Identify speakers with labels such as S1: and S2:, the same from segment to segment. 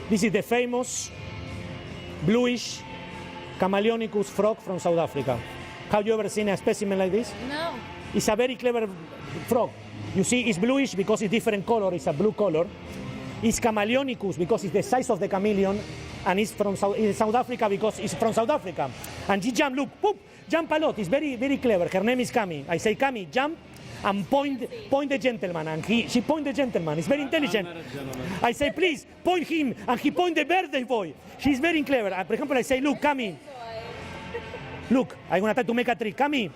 S1: This is the famous bluish Chameleonicus frog from South Africa. Have you ever seen a specimen like this?
S2: No.
S1: It's a very clever frog. You see, it's bluish because it's different color. It's a blue color. It's Chameleonicus because it's the size of the chameleon, and it's from South Africa because it's from South Africa. And she jump, look, poop, jump a lot. It's very, very clever. Her name is Cami. I say, Cami, jump and point the gentleman. And she point the gentleman. It's very intelligent. I say, please, point him. And he point the birthday boy. She's very clever. For example, I say, look, Cami. Look, I'm going to try to make a trick. Cami,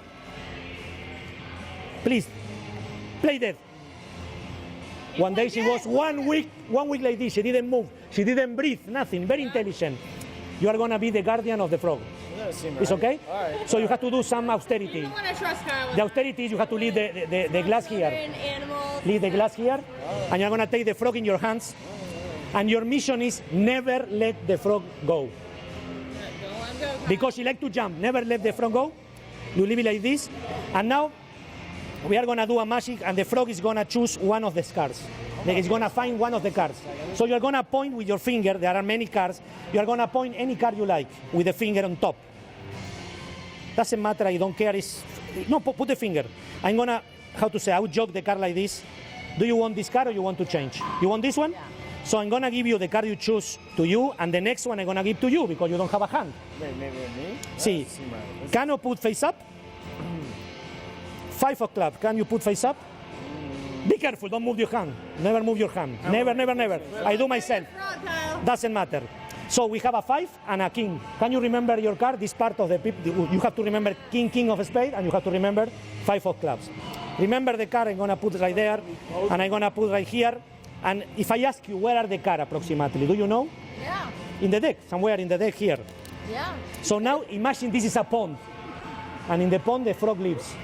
S1: please, play dead. One day she was 1 week like this. She didn't move. She didn't breathe, nothing. Very intelligent. You are going to be the guardian of the frog. It's okay?
S3: All right.
S1: So you have to do some austerity.
S2: You don't want to trust her.
S1: The austerity is you have to leave the glass here.
S2: Animals.
S1: Leave the glass here. And you're going to take the frog in your hands. And your mission is never let the frog go. Because she likes to jump. Never let the frog go. You leave it like this. And now we are going to do a magic, and the frog is going to choose one of the cards. It's going to find one of the cards. So you're going to point with your finger. There are many cards. You're going to point any card you like with the finger on top. Doesn't matter. I don't care. No, put the finger. I'm going to, I would jog the card like this. Do you want this card or you want to change? You want this one? Yeah. So I'm going to give you the card you choose to you, and the next one I'm going to give to you because you don't have a hand.
S3: Maybe me?
S1: See, can you put face up? 5 of clubs. Can you put face up? Be careful. Don't move your hand. Never move your hand. Never, never, never. I do myself. Doesn't matter. So we have a 5 and a king. Can you remember your card? This part of the you have to remember king, king of spades, and you have to remember 5 of clubs. Remember the card. I'm going to put right there, and I'm going to put right here. And if I ask you, where are the cards approximately? Do you know?
S2: Yeah.
S1: In the deck. Somewhere in the deck here.
S2: Yeah.
S1: So now imagine this is a pond. And in the pond, the frog lives.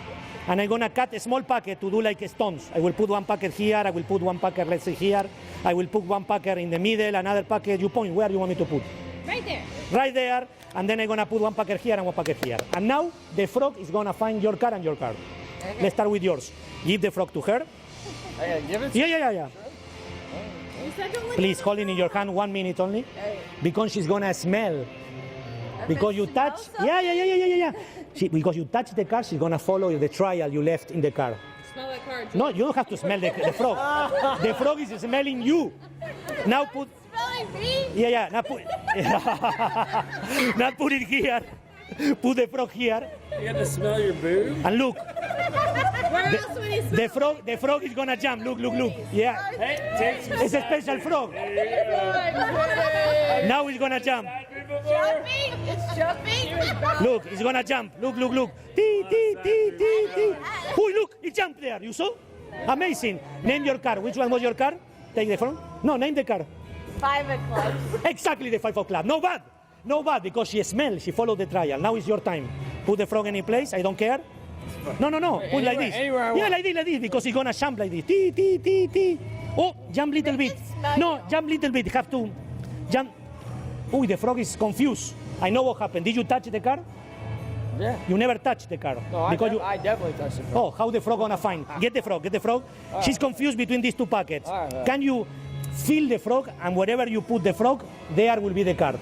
S1: And I'm going to cut a small packet to do like stones. I will put one packet here. I will put one packet, let's say, here. I will put one packet in the middle, another packet. You point where you want me to put.
S2: Right there.
S1: Right there. And then I'm going to put one packet here and one packet here. And now the frog is going to find your card and your card. Okay. Let's start with yours. Give the frog to her.
S3: Give it?
S1: Yeah. Please hold it in your hand 1 minute only. Because she's going to smell. Because you touch. Yeah. Because you touch the card, she's going to follow the trail you left in the card.
S2: Smell that card.
S1: No, you don't have to smell the frog. The frog is smelling you. Now put.
S2: Smelling me?
S1: Yeah. Now put. Now put it here. Put the frog here.
S3: You got to smell your boob?
S1: And look.
S2: Where else would he smell?
S1: The frog is going to jump. Look. Yeah.
S3: Hey,
S1: it's a special frog. Now it's going to jump.
S2: Jumping? It's jumping?
S1: Look, it's going to jump. Look. Tee. Oh, look, it jumped there. You saw? Amazing. Name your card. Which one was your card? Take the frog. No, name the card.
S2: 5 of clubs.
S1: Exactly the 5 of clubs. No bad, because she smelled. She followed the trial. Now it's your time. Put the frog any place. I don't care. No. Put like this. Yeah, like this, because it's going to jump like this. Tee. Oh, jump little bit. No, jump little bit. Have to jump. Oh, the frog is confused. I know what happened. Did you touch the card?
S3: Yeah.
S1: You never touched the card.
S3: No, I definitely touched the frog.
S1: Oh, how the frog going to find? Get the frog. She's confused between these 2 packets. Can you feel the frog, and wherever you put the frog, there will be the card.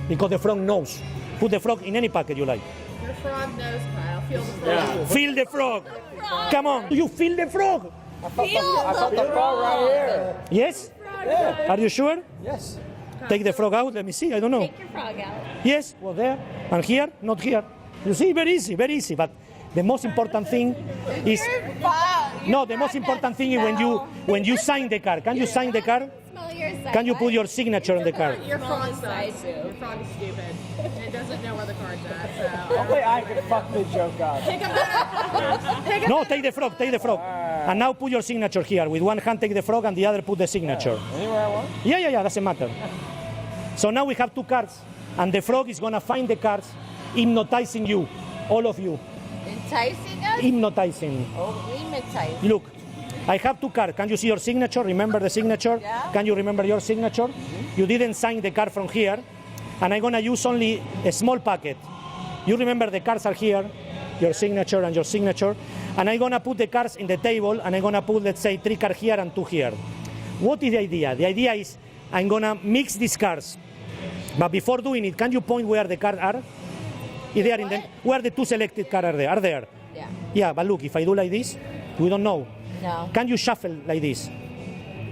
S1: Because the frog knows. Put the frog in any packet you like.
S2: Your frog knows, Kyle. Feel the frog.
S3: Yeah.
S1: Feel the frog. Come on. Do you feel the frog?
S3: I felt the frog right here.
S1: Yes?
S3: Yeah.
S1: Are you sure?
S3: Yes.
S1: Take the frog out. Let me see. I don't know.
S2: Take your frog out.
S1: Yes. Well, there. And here? Not here. You see? Very easy. But the most important thing is... No, the most important thing is when you sign the card. Can you sign the card? Can you put your signature on the card?
S2: Your frog's stupid. Your frog's stupid. It doesn't know where the card's at, so...
S3: Hopefully I can fuck the joke out.
S1: No, take the frog. And now put your signature here. With one hand take the frog and the other put the signature.
S3: Anywhere I want?
S1: Yeah, doesn't matter. So now we have 2 cards, and the frog is going to find the cards, hypnotizing you, all of you.
S2: Enticing us?
S1: Hypnotizing.
S2: Hypnotizing.
S1: Look, I have 2 cards. Can you see your signature? Remember the signature?
S2: Yeah.
S1: Can you remember your signature? You didn't sign the card from here, and I'm going to use only a small packet. You remember the cards are here, your signature and your signature, and I'm going to put the cards in the table, and I'm going to put, let's say, 3 cards here and 2 here. What is the idea? The idea is I'm gonna mix these cards. But before doing it, can you point where the cards are? If they are in the, where the two selected cards are there? Are there?
S4: Yeah.
S1: Yeah, but look, if I do like this, we don't know.
S4: No.
S1: Can you shuffle like this?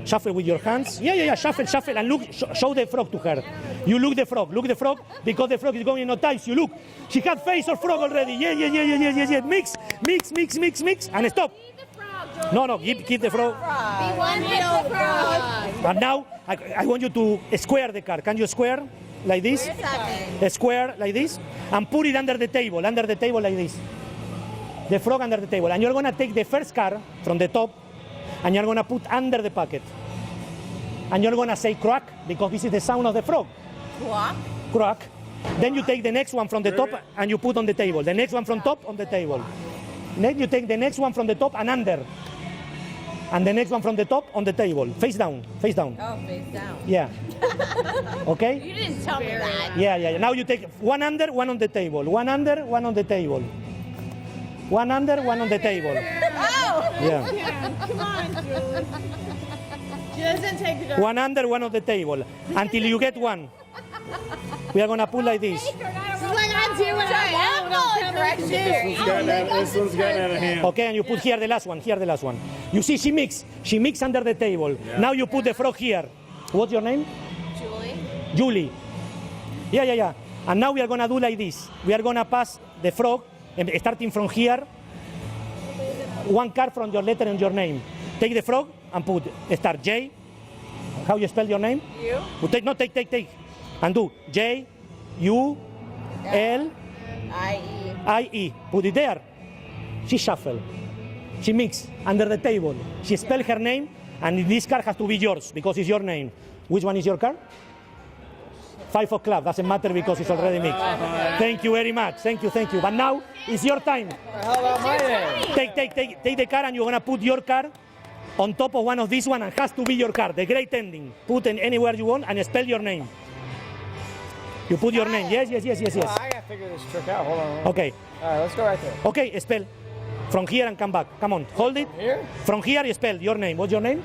S1: Shuffle with your hands. Yeah, shuffle, and look, show the frog to her. You look the frog, because the frog is going on ties. You look, she had face of frog already. Yeah. Mix, and stop. No, keep the frog.
S2: Be one little frog.
S1: But now, I want you to square the card. Can you square like this? Square like this, and put it under the table like this. The frog under the table. And you're gonna take the first card from the top, and you're gonna put under the pocket. And you're gonna say croac, because this is the sound of the frog.
S4: Croac?
S1: Croac. Then you take the next one from the top and you put on the table. The next one from top on the table. Then you take the next one from the top and under. And the next one from the top on the table. Face down.
S4: Oh, face down.
S1: Yeah. Okay?
S4: You didn't tell me that.
S1: Yeah. Now you take one under, one on the table. One under, one on the table. One under, one on the table.
S4: Oh!
S1: Yeah.
S2: Come on, Julie. She doesn't take the
S1: One under, one on the table. Until you get one. We are gonna put like this.
S2: She's like, I'm doing what I want.
S3: This one's getting out of hand.
S1: Okay, and you put here the last one. You see, she mix under the table.
S3: Yeah.
S1: Now you put the frog here. What's your name? Julie. Yeah. And now we are gonna do like this. We are gonna pass the frog, starting from here, one card from your letter and your name. Take the frog and start J. How you spell your name?
S4: You?
S1: Take. And do J, U, L, I-E. Put it there. She shuffle. She mix under the table. She spell her name, and this card has to be yours because it's your name. Which one is your card? 5 of club. Doesn't matter because it's already mixed. Thank you very much. Thank you. But now it's your time.
S3: How about my name?
S1: Take the card, and you're gonna put your card on top of one of these one, and has to be your card. The great ending. Put it anywhere you want and spell your name. You put your name. Yes.
S3: Oh, I gotta figure this trick out. Hold on.
S1: Okay.
S3: All right, let's go right there.
S1: Okay, spell. From here and come back. Come on, hold it.
S3: Here?
S1: From here, spell your name. What's your name?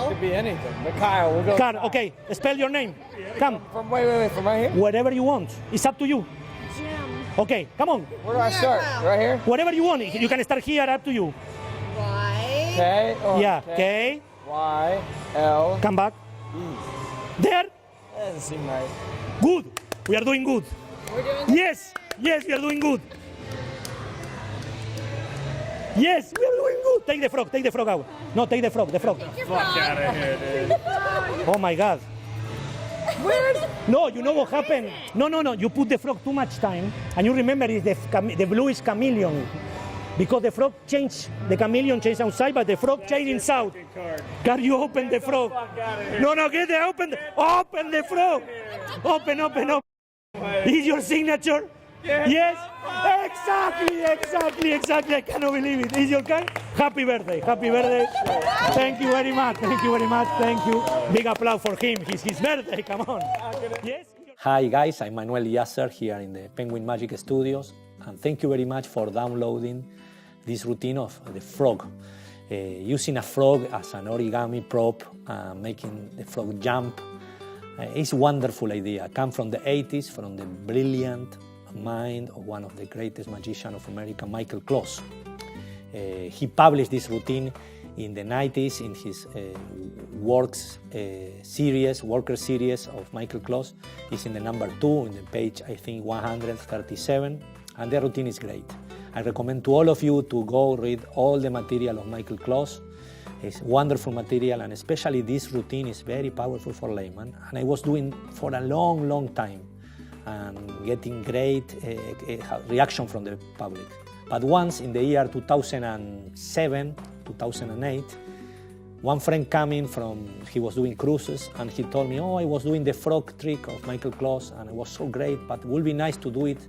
S3: Could be anything. But Kyle, we'll go.
S1: Kyle, okay. Spell your name. Come.
S3: Wait, from right here?
S1: Whatever you want. It's up to you. Okay, come on.
S3: Where do I start? Right here?
S1: Whatever you want. You can start here, up to you.
S3: K.
S1: Yeah, K.
S3: Y. L.
S1: Come back. There.
S3: That doesn't seem right.
S1: Good. We are doing good. Yes, we are doing good. Yes, we are doing good. Take the frog out. No, take the frog.
S3: Fuck out of here, dude.
S1: Oh my God. No, you know what happened? No. You put the frog too much time, and you remember the blue is chameleon. Because the frog changed, the chameleon changed outside, but the frog changed inside. Can you open the frog? No, get the open the frog. Open. Is your signature? Yes. Exactly. I cannot believe it. Is your card? Happy birthday. Thank you very much. Thank you. Big applause for him. It's his birthday. Come on. Yes.
S5: Hi guys, I'm Manuel Yasser here in the Penguin Magic Studios, and thank you very much for downloading this routine of the frog. Using a frog as an origami prop, making the frog jump, it's a wonderful idea. Come from the 80s, from the brilliant mind of one of the greatest magicians of America, Michael Kloss. He published this routine in the 90s in his Worker series of Michael Kloss. It's in the number 2, in the page, I think, 137, and the routine is great. I recommend to all of you to go read all the material of Michael Kloss. It's wonderful material, and especially this routine is very powerful for layman. And I was doing for a long time and getting great reaction from the public. But once in the year 2007, 2008, one friend coming he was doing cruises, and he told me, I was doing the frog trick of Michael Kloss, and it was so great, but it would be nice to do it.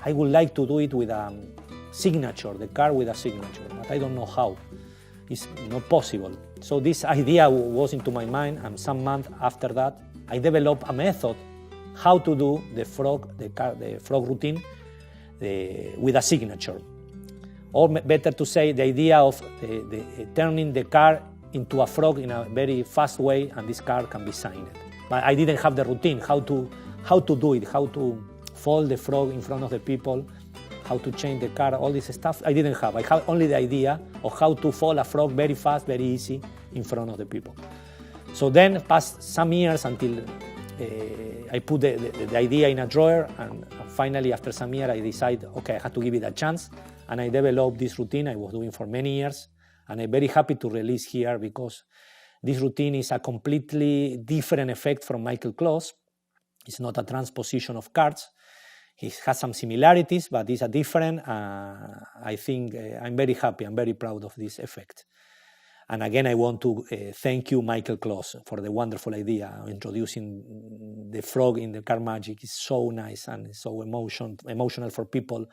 S5: I would like to do it with a signature, the card with a signature, but I don't know how. It's not possible. So this idea was into my mind, and some months after that, I developed a method how to do the frog routine with a signature. Or better to say, the idea of turning the card into a frog in a very fast way, and this card can be signed. But I didn't have the routine, how to do it, how to fold the frog in front of the people, how to change the card, all this stuff. I didn't have. I had only the idea of how to fold a frog very fast, very easy in front of the people. So then passed some years until I put the idea in a drawer, and finally after some years I decided, okay, I had to give it a chance, and I developed this routine I was doing for many years, and I'm very happy to release here because this routine is a completely different effect from Michael Kloss. It's not a transposition of cards. It has some similarities, but it's a different. I think I'm very happy, I'm very proud of this effect. And again, I want to thank you, Michael Kloss, for the wonderful idea of introducing the frog in the card magic. It's so nice and so emotional for people.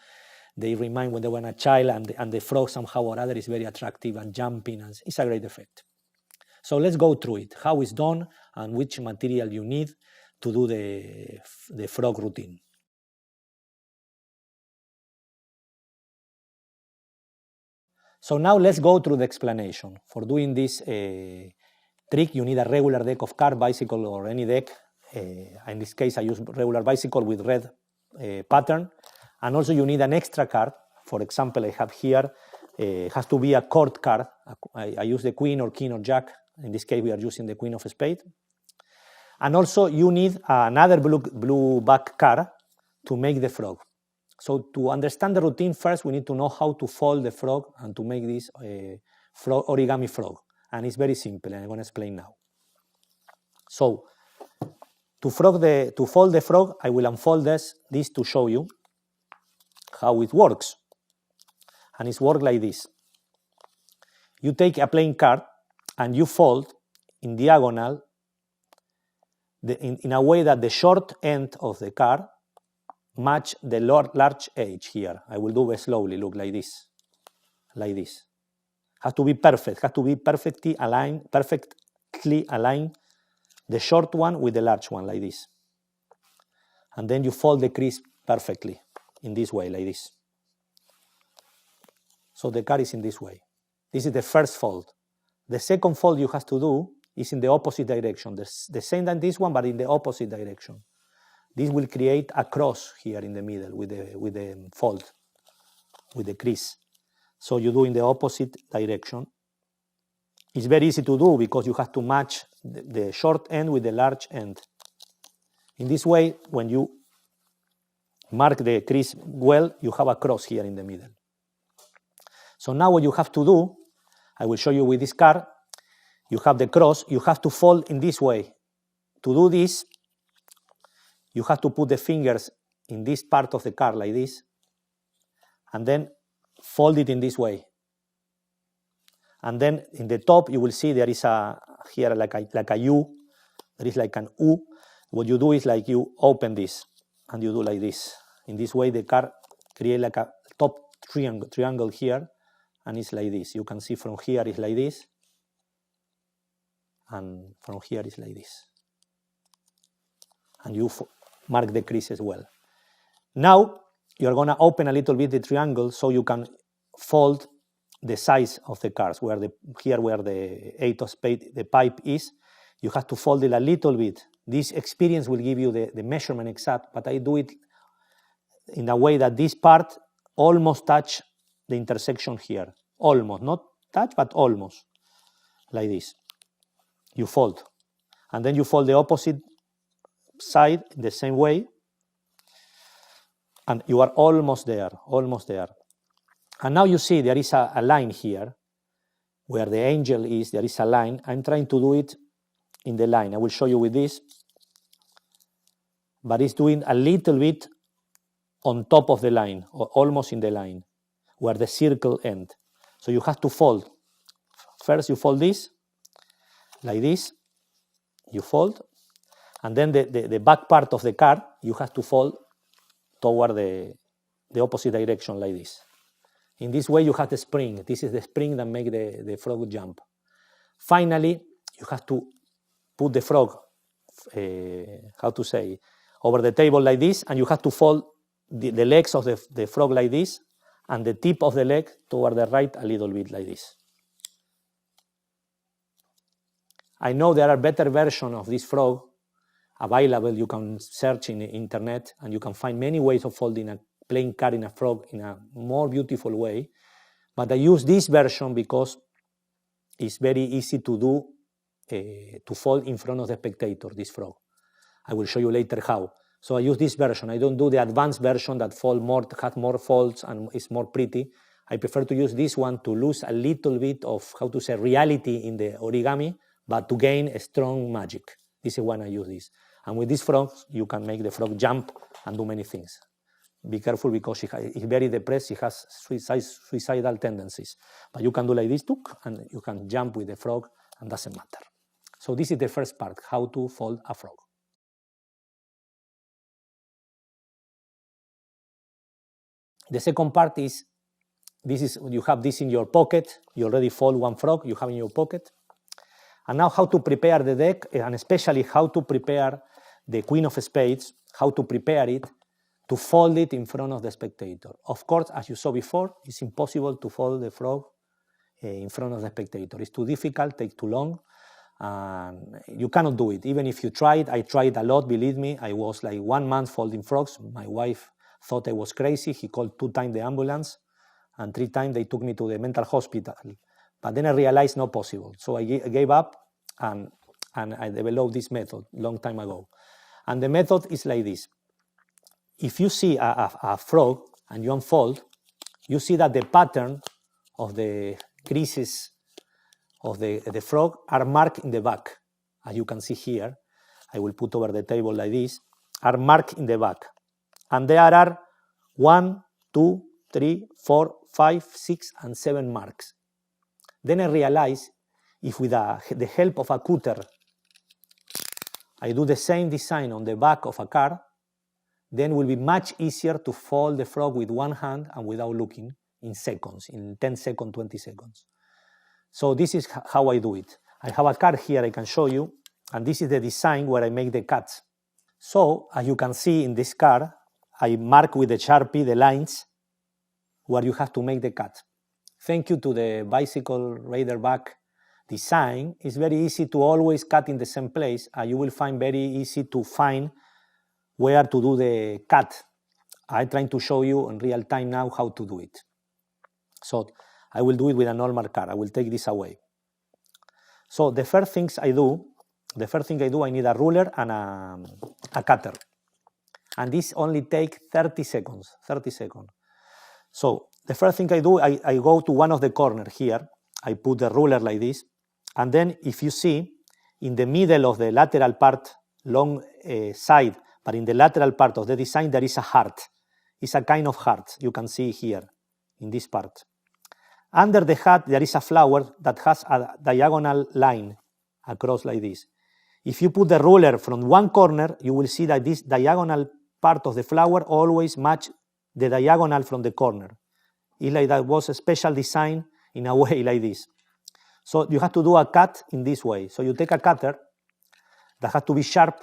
S5: They remind when they were a child, and the frog somehow or other is very attractive and jumping, and it's a great effect. So let's go through it, how it's done and which material you need to do the frog routine. So now let's go through the explanation. For doing this trick, you need a regular deck of cards, bicycle or any deck. In this case, I use regular bicycle with red pattern. And also you need an extra card. For example, I have here, has to be a court card. I use the queen or king or jack. In this case, we are using the queen of spades. And also you need another blue back card to make the frog. So to understand the routine, first we need to know how to fold the frog and to make this origami frog. And it's very simple, and I'm going to explain now. So to fold the frog, I will unfold this to show you how it works. And it's worked like this. You take a plain card and you fold in diagonal in a way that the short end of the card match the large edge here. I will do it slowly, look like this. Like this. Has to be perfect, has to be perfectly aligned, the short one with the large one, like this. And then you fold the crease perfectly, in this way, like this. So the card is in this way. This is the first fold. The second fold you have to do is in the opposite direction. The same than this one, but in the opposite direction. This will create a cross here in the middle with the fold, with the crease. So you do in the opposite direction. It's very easy to do because you have to match the short end with the large end. In this way, when you mark the crease well, you have a cross here in the middle. So now what you have to do, I will show you with this card. You have the cross, you have to fold in this way. To do this, you have to put the fingers in this part of the card like this, and then fold it in this way. And then in the top, you will see there is here like a U. There is like an U. What you do is like you open this, and you do like this. In this way, the card creates like a top triangle here, and it's like this. You can see from here it's like this, and from here it's like this. And you mark the crease as well. Now, you're going to open a little bit the triangle so you can fold the size of the cards. Where the 8 of spades, the pipe is, you have to fold it a little bit. This experience will give you the measurement exact, but I do it in a way that this part almost touch the intersection here. Almost, not touch, but almost. Like this. You fold. And then you fold the opposite side the same way, and you are almost there. And now you see there is a line here where the angel is. There is a line. I'm trying to do it in the line. I will show you with this, but it's doing a little bit on top of the line, or almost in the line where the circle ends. So you have to fold. First you fold this like this, you fold. And then the back part of the card, you have to fold toward the opposite direction like this. In this way, you have the spring. This is the spring that makes the frog jump. Finally, you have to put the frog, over the table like this, and you have to fold the legs of the frog like this, and the tip of the leg toward the right a little bit like this. I know there are better versions of this frog available. You can search in the internet and you can find many ways of folding a plain cat in a frog in a more beautiful way. But I use this version because it's very easy to do, to fold in front of the spectator, this frog. I will show you later how. So I use this version. I don't do the advanced version that has more folds and is more pretty. I prefer to use this one to lose a little bit of, how to say, reality in the origami, but to gain a strong magic. This is when I use this. And with this frog, you can make the frog jump and do many things. Be careful because he's very depressed. He has suicidal tendencies. But you can do like this, and you can jump with the frog, and doesn't matter. So this is the first part, how to fold a frog. The second part is, you have this in your pocket. You already fold one frog you have in your pocket. And now how to prepare the deck, and especially how to prepare the Queen of Spades, how to prepare it to fold it in front of the spectator. Of course, as you saw before, it's impossible to fold the frog in front of the spectator. It's too difficult, takes too long, and you cannot do it. Even if you try it, I tried a lot, believe me. I was like 1 month folding frogs. My wife thought I was crazy. He called 2 times the ambulance, and 3 times they took me to the mental hospital. But then I realized not possible. So I gave up, and I developed this method long time ago. And the method is like this. If you see a frog and you unfold, you see that the pattern of the creases of the frog are marked in the back. As you can see here, I will put over the table like this, are marked in the back. And there are 1, 2, 3, 4, 5, 6, and 7 marks. Then I realized if with the help of a cutter, I do the same design on the back of a card, then it will be much easier to fold the frog with one hand and without looking in seconds, in 10 seconds, 20 seconds. So this is how I do it. I have a card here I can show you, and this is the design where I make the cuts. So as you can see in this card, I mark with the Sharpie the lines where you have to make the cut. Thank you to the bicycle raider back design, it's very easy to always cut in the same place, and you will find very easy to find where to do the cut. I'm trying to show you in real time now how to do it. So I will do it with a normal card. I will take this away. So the first thing I do, I need a ruler and a cutter. And this only takes 30 seconds. So the first thing I do, I go to one of the corners here. I put the ruler like this. And then if you see, in the middle of the lateral part, long side, but in the lateral part of the design, there is a heart. It's a kind of heart you can see here in this part. Under the heart, there is a flower that has a diagonal line across like this. If you put the ruler from one corner, you will see that this diagonal part of the flower always match the diagonal from the corner. It's like that was a special design in a way like this. So you have to do a cut in this way. So you take a cutter that has to be sharp,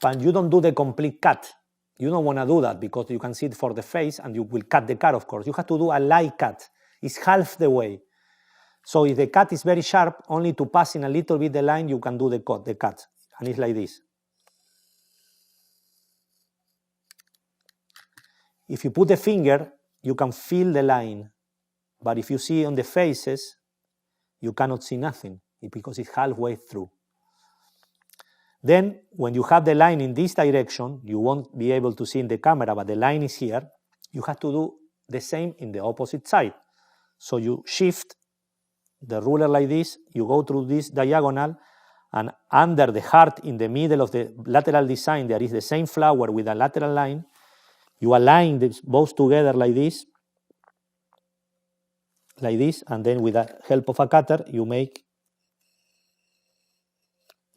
S5: but you don't do the complete cut. You don't want to do that because you can see it for the face and you will cut the card, of course. You have to do a light cut. It's half the way. So if the cut is very sharp, only to pass in a little bit the line, you can do the cut. And it's like this. If you put the finger, you can feel the line. But if you see on the faces, you cannot see nothing because it's halfway through. Then, when you have the line in this direction, you won't be able to see in the camera, but the line is here. You have to do the same in the opposite side. So you shift the ruler like this, you go through this diagonal, and under the heart in the middle of the lateral design, there is the same flower with a lateral line. You align both together like this, and then with the help of a cutter, you make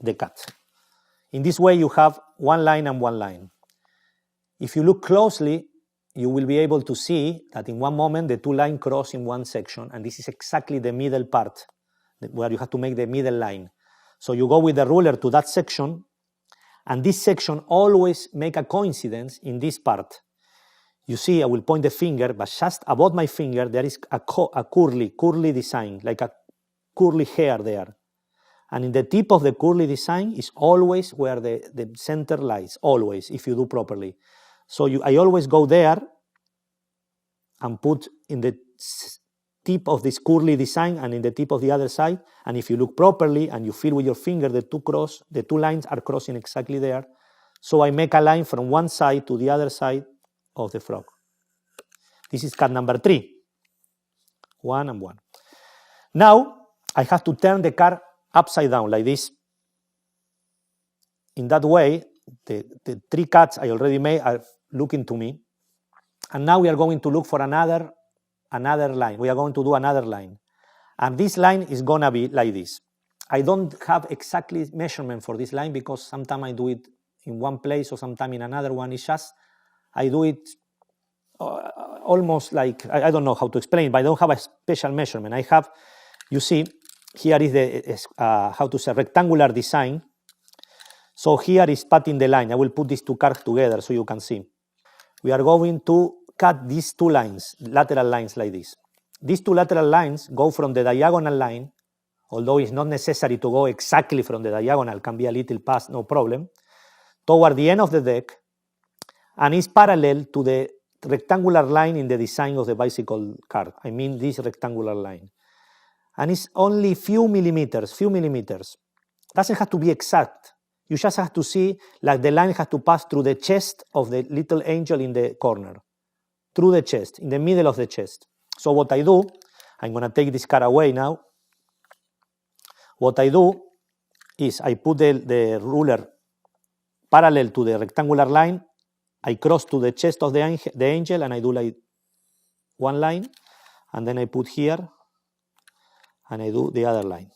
S5: the cut. In this way, you have one line and one line. If you look closely, you will be able to see that in one moment, the two lines cross in one section, and this is exactly the middle part, where you have to make the middle line. So you go with the ruler to that section, and this section always make a coincidence in this part. You see, I will point the finger, but just above my finger, there is a curly design, like a curly hair there. And in the tip of the curly design is always where the center lies, always, if you do properly. So I always go there and put in the tip of this curly design and in the tip of the other side. And if you look properly and you feel with your finger, the two lines are crossing exactly there. So I make a line from one side to the other side of the frog. This is cut number 3. 1 and 1. Now I have to turn the car upside down like this. In that way, the 3 cuts I already made are looking to me. And now we are going to look for another line. We are going to do another line. And this line is going to be like this. I don't have exactly measurement for this line because sometimes I do it in one place or sometimes in another one. It's just, I do it almost like, I don't know how to explain, but I don't have a special measurement. I have, you see, here is the, rectangular design. So here is patting the line. I will put these 2 cards together so you can see. We are going to cut these 2 lines, lateral lines like this. These 2 lateral lines go from the diagonal line, although it's not necessary to go exactly from the diagonal, can be a little past, no problem, toward the end of the deck, and is parallel to the rectangular line in the design of the bicycle card. I mean this rectangular line. And it's only few millimeters. Doesn't have to be exact. You just have to see like the line has to pass through the chest of the little angel in the corner. Through the chest, in the middle of the chest. So what I do, I'm going to take this card away now. What I do is I put the ruler parallel to the rectangular line. I cross to the chest of the angel and I do like one line. And then I put here and I do the other line.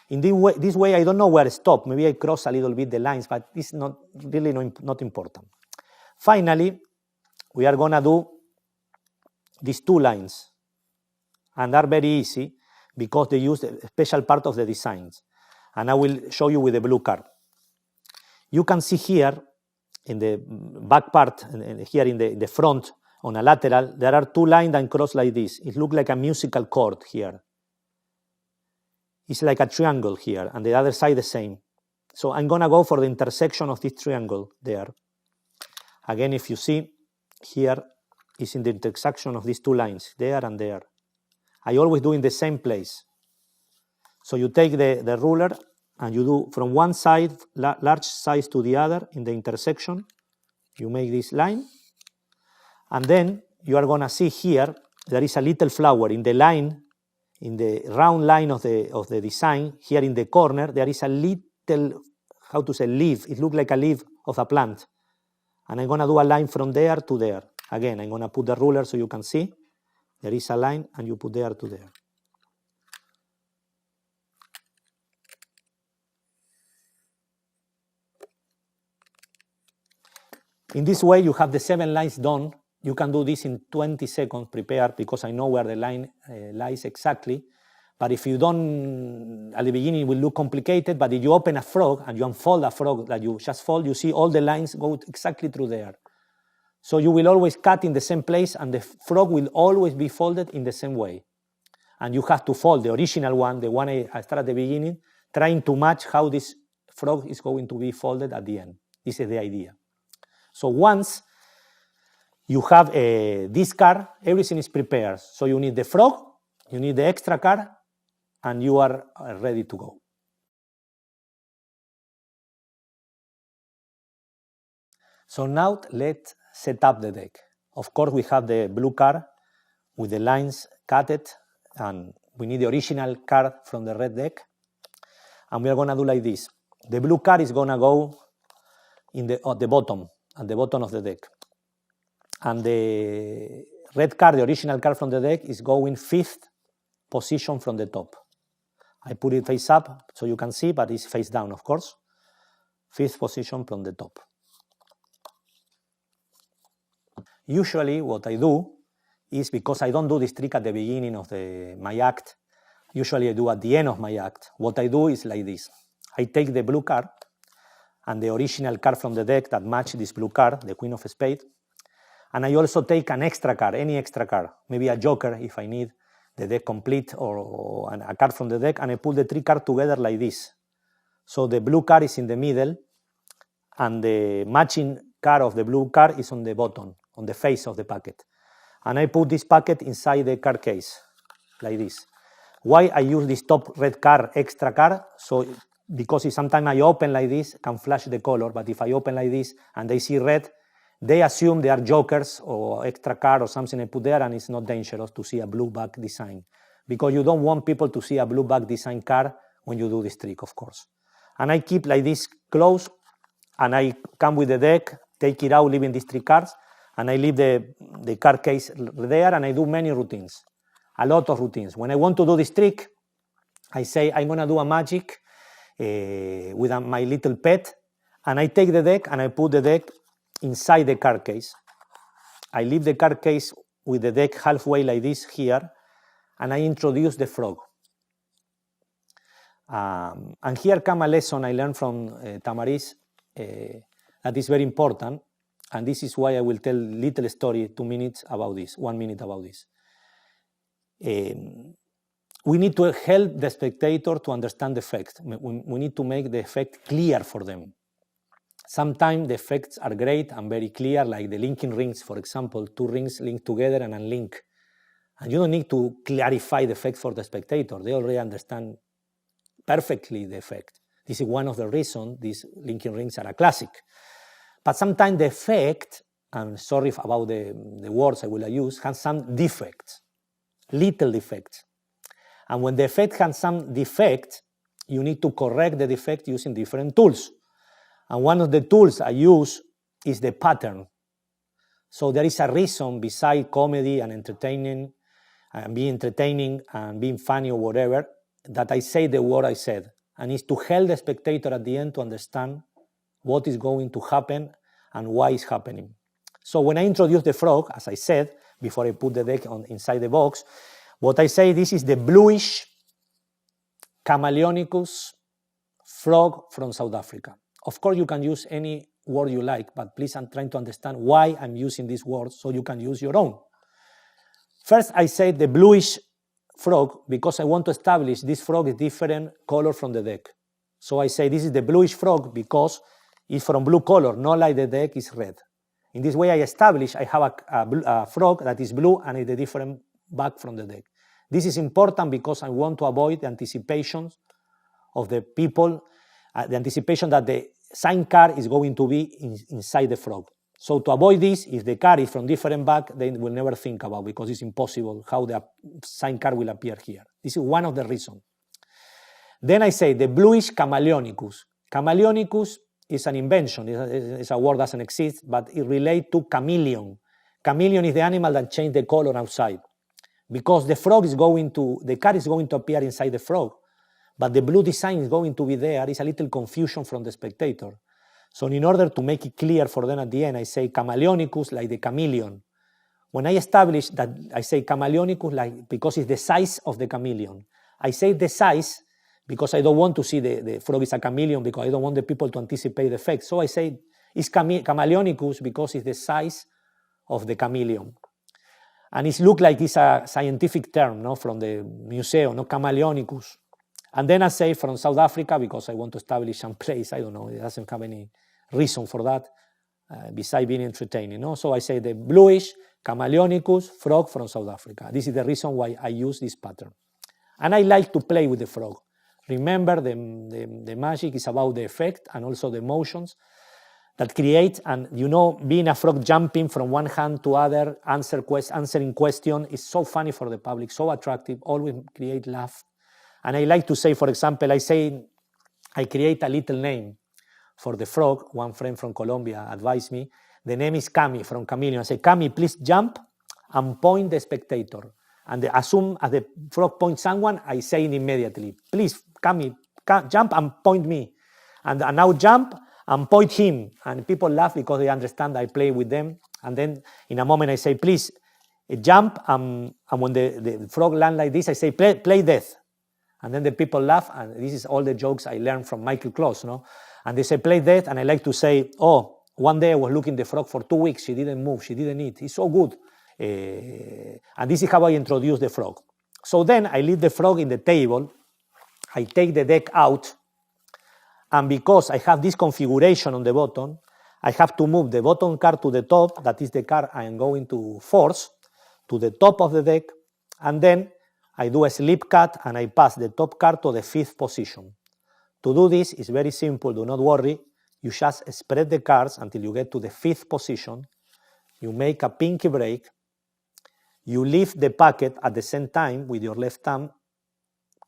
S5: In this way, I don't know where to stop. Maybe I cross a little bit the lines, but it's not really not important. Finally, we are going to do these 2 lines. And they're very easy because they use a special part of the designs. And I will show you with the blue card. You can see here in the back part, here in the front, on a lateral, there are 2 lines that cross like this. It looks like a musical chord here. It's like a triangle here, and the other side the same. So I'm going to go for the intersection of this triangle there. Again, if you see, here is in the intersection of these 2 lines, there and there. I always do in the same place. So you take the ruler and you do from one side, large size to the other in the intersection. You make this line. And then you are going to see here, there is a little flower in the line, in the round line of the design. Here in the corner, there is a little, leaf. It looks like a leaf of a plant. And I'm going to do a line from there to there. Again, I'm going to put the ruler so you can see. There is a line and you put there to there. In this way, you have the 7 lines done. You can do this in 20 seconds, prepared, because I know where the line lies exactly. But if you don't, at the beginning, it will look complicated. But if you open a frog and you unfold a frog that you just fold, you see all the lines go exactly through there. So you will always cut in the same place, and the frog will always be folded in the same way. And you have to fold the original one, the one I started at the beginning, trying to match how this frog is going to be folded at the end. This is the idea. So once you have this card, everything is prepared. So you need the frog, you need the extra card, and you are ready to go. So now let's set up the deck. Of course, we have the blue card with the lines cutted, and we need the original card from the red deck. And we are going to do like this. The blue card is going to go at the bottom of the deck. And the red card, the original card from the deck, is going 5th position from the top. I put it face up so you can see, but it's face down, of course. 5th position from the top. Usually what I do is, because I don't do this trick at the beginning of my act, usually I do at the end of my act. What I do is like this. I take the blue card and the original card from the deck that match this blue card, the Queen of Spades, and I also take an extra card, any extra card, maybe a joker if I need, the deck complete or a card from the deck, and I put the 3 cards together like this. So the blue card is in the middle, and the matching card of the blue card is on the bottom, on the face of the packet. And I put this packet inside the card case, like this. Why I use this top red card, extra card? So because sometimes I open like this, can flash the color, but if I open like this and they see red, they assume they are jokers or extra card or something I put there, and it's not dangerous to see a blue back design. Because you don't want people to see a blue back design card when you do this trick, of course. And I keep like this close, and I come with the deck, take it out, leaving these 3 cards, and I leave the card case there, and I do many routines, a lot of routines. When I want to do this trick, I say I'm going to do a magic with my little pet, and I take the deck and I put the deck inside the card case. I leave the card case with the deck halfway like this here, and I introduce the frog. And here comes a lesson I learned from Tamariz that is very important, and this is why I will tell little story, 2 minutes about this, 1 minute about this. We need to help the spectator to understand the effect. We need to make the effect clear for them. Sometimes the effects are great and very clear, like the linking rings, for example, 2 rings link together and unlink. And you don't need to clarify the effect for the spectator. They already understand perfectly the effect. This is one of the reasons these linking rings are a classic. But sometimes the effect, I'm sorry about the words I will use, has some defects, little defects. And when the effect has some defect, you need to correct the defect using different tools. And one of the tools I use is the pattern. So there is a reason beside comedy and entertaining, and being entertaining and being funny or whatever, that I say the word I said. And it's to help the spectator at the end to understand what is going to happen and why it's happening. So when I introduce the frog, as I said, before I put the deck inside the box, what I say, this is the bluish Chameleonicus frog from South Africa. Of course, you can use any word you like, but please, I'm trying to understand why I'm using this word so you can use your own. First, I say the bluish frog because I want to establish this frog is different color from the deck. So I say this is the bluish frog because it's from blue color, not like the deck is red. In this way, I establish I have a frog that is blue and it's a different back from the deck. This is important because I want to avoid the anticipations of the people, the anticipation that the sign card is going to be inside the frog. So to avoid this, if the card is from different back, they will never think about, because it's impossible how the sign card will appear here. This is one of the reasons. Then I say the bluish Chameleonicus. Chameleonicus is an invention. It's a word that doesn't exist, but it relates to chameleon. Chameleon is the animal that changes the color outside. Because the card is going to appear inside the frog, but the blue design is going to be there. It's a little confusion from the spectator. So in order to make it clear for them at the end, I say Chameleonicus like the chameleon. When I establish that, I say Chameleonicus like because it's the size of the chameleon. I say the size because I don't want to see the frog is a chameleon, because I don't want the people to anticipate the effect. So I say it's Chameleonicus because it's the size of the chameleon. And it looks like it's a scientific term, no, from the museum, no, Chameleonicus. And then I say from South Africa because I want to establish some place. I don't know, it doesn't have any reason for that besides being entertaining. No? So I say the bluish Chameleonicus frog from South Africa. This is the reason why I use this pattern. And I like to play with the frog. Remember, the magic is about the effect and also the motions that create. And you know, being a frog jumping from one hand to other, answering question is so funny for the public, so attractive, always create laugh. And I like to say, for example, I create a little name for the frog. One friend from Colombia advised me. The name is Cami from Chameleon. I say, Cami, please jump and point the spectator. And assume as the frog points someone, I say it immediately. Please, Cami, jump and point me. And now jump and point him. And people laugh because they understand I play with them. And then in a moment I say, please, jump. And when the frog lands like this, I say, play death. And then the people laugh, and this is all the jokes I learned from Michael Klaus, no? And they say, play death, and I like to say, oh, one day I was looking at the frog for 2 weeks, she didn't move, she didn't eat, it's so good. And this is how I introduce the frog. So then I leave the frog in the table, I take the deck out, and because I have this configuration on the bottom, I have to move the bottom card to the top, that is the card I am going to force, to the top of the deck, and then I do a slip cut and I pass the top card to the 5th position. To do this is very simple, do not worry. You just spread the cards until you get to the 5th position. You make a pinky break. You lift the packet at the same time with your left thumb,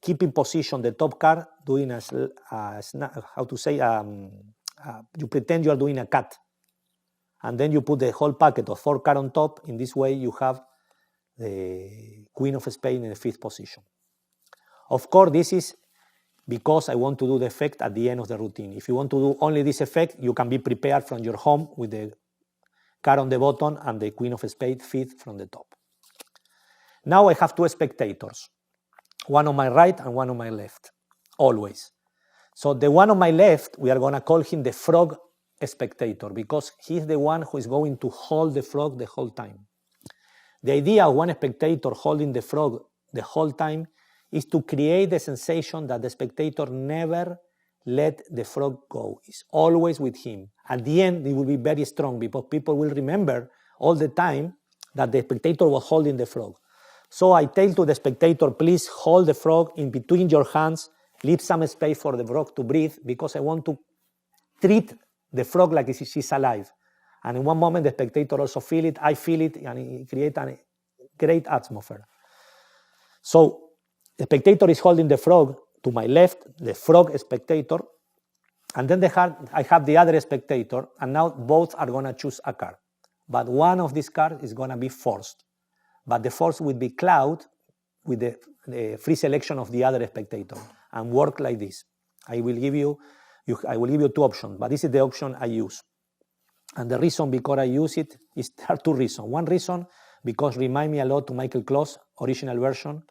S5: keep in position the top card, doing you pretend you are doing a cut. And then you put the whole packet of 4 cards on top. In this way, you have the Queen of Spades in the 5th position. Of course, this is because I want to do the effect at the end of the routine. If you want to do only this effect, you can be prepared from your home with the card on the bottom and the Queen of Spades 5th from the top. Now I have 2 spectators, one on my right and one on my left, always. So the one on my left, we are going to call him the frog spectator because he's the one who is going to hold the frog the whole time. The idea of one spectator holding the frog the whole time is to create the sensation that the spectator never let the frog go. It's always with him. At the end, it will be very strong because people will remember all the time that the spectator was holding the frog. So I tell to the spectator, please hold the frog in between your hands, leave some space for the frog to breathe because I want to treat the frog like she's alive. And in one moment, the spectator also feel it, I feel it, and it creates a great atmosphere. So the spectator is holding the frog to my left, the frog spectator, and then I have the other spectator, and now both are going to choose a card. But one of these cards is going to be forced. But the force will be cloud with the free selection of the other spectator and work like this. I will give you 2 options, but this is the option I use. And the reason because I use it is there are 2 reasons. One reason, because it reminds me a lot to Michael Kloss' original version,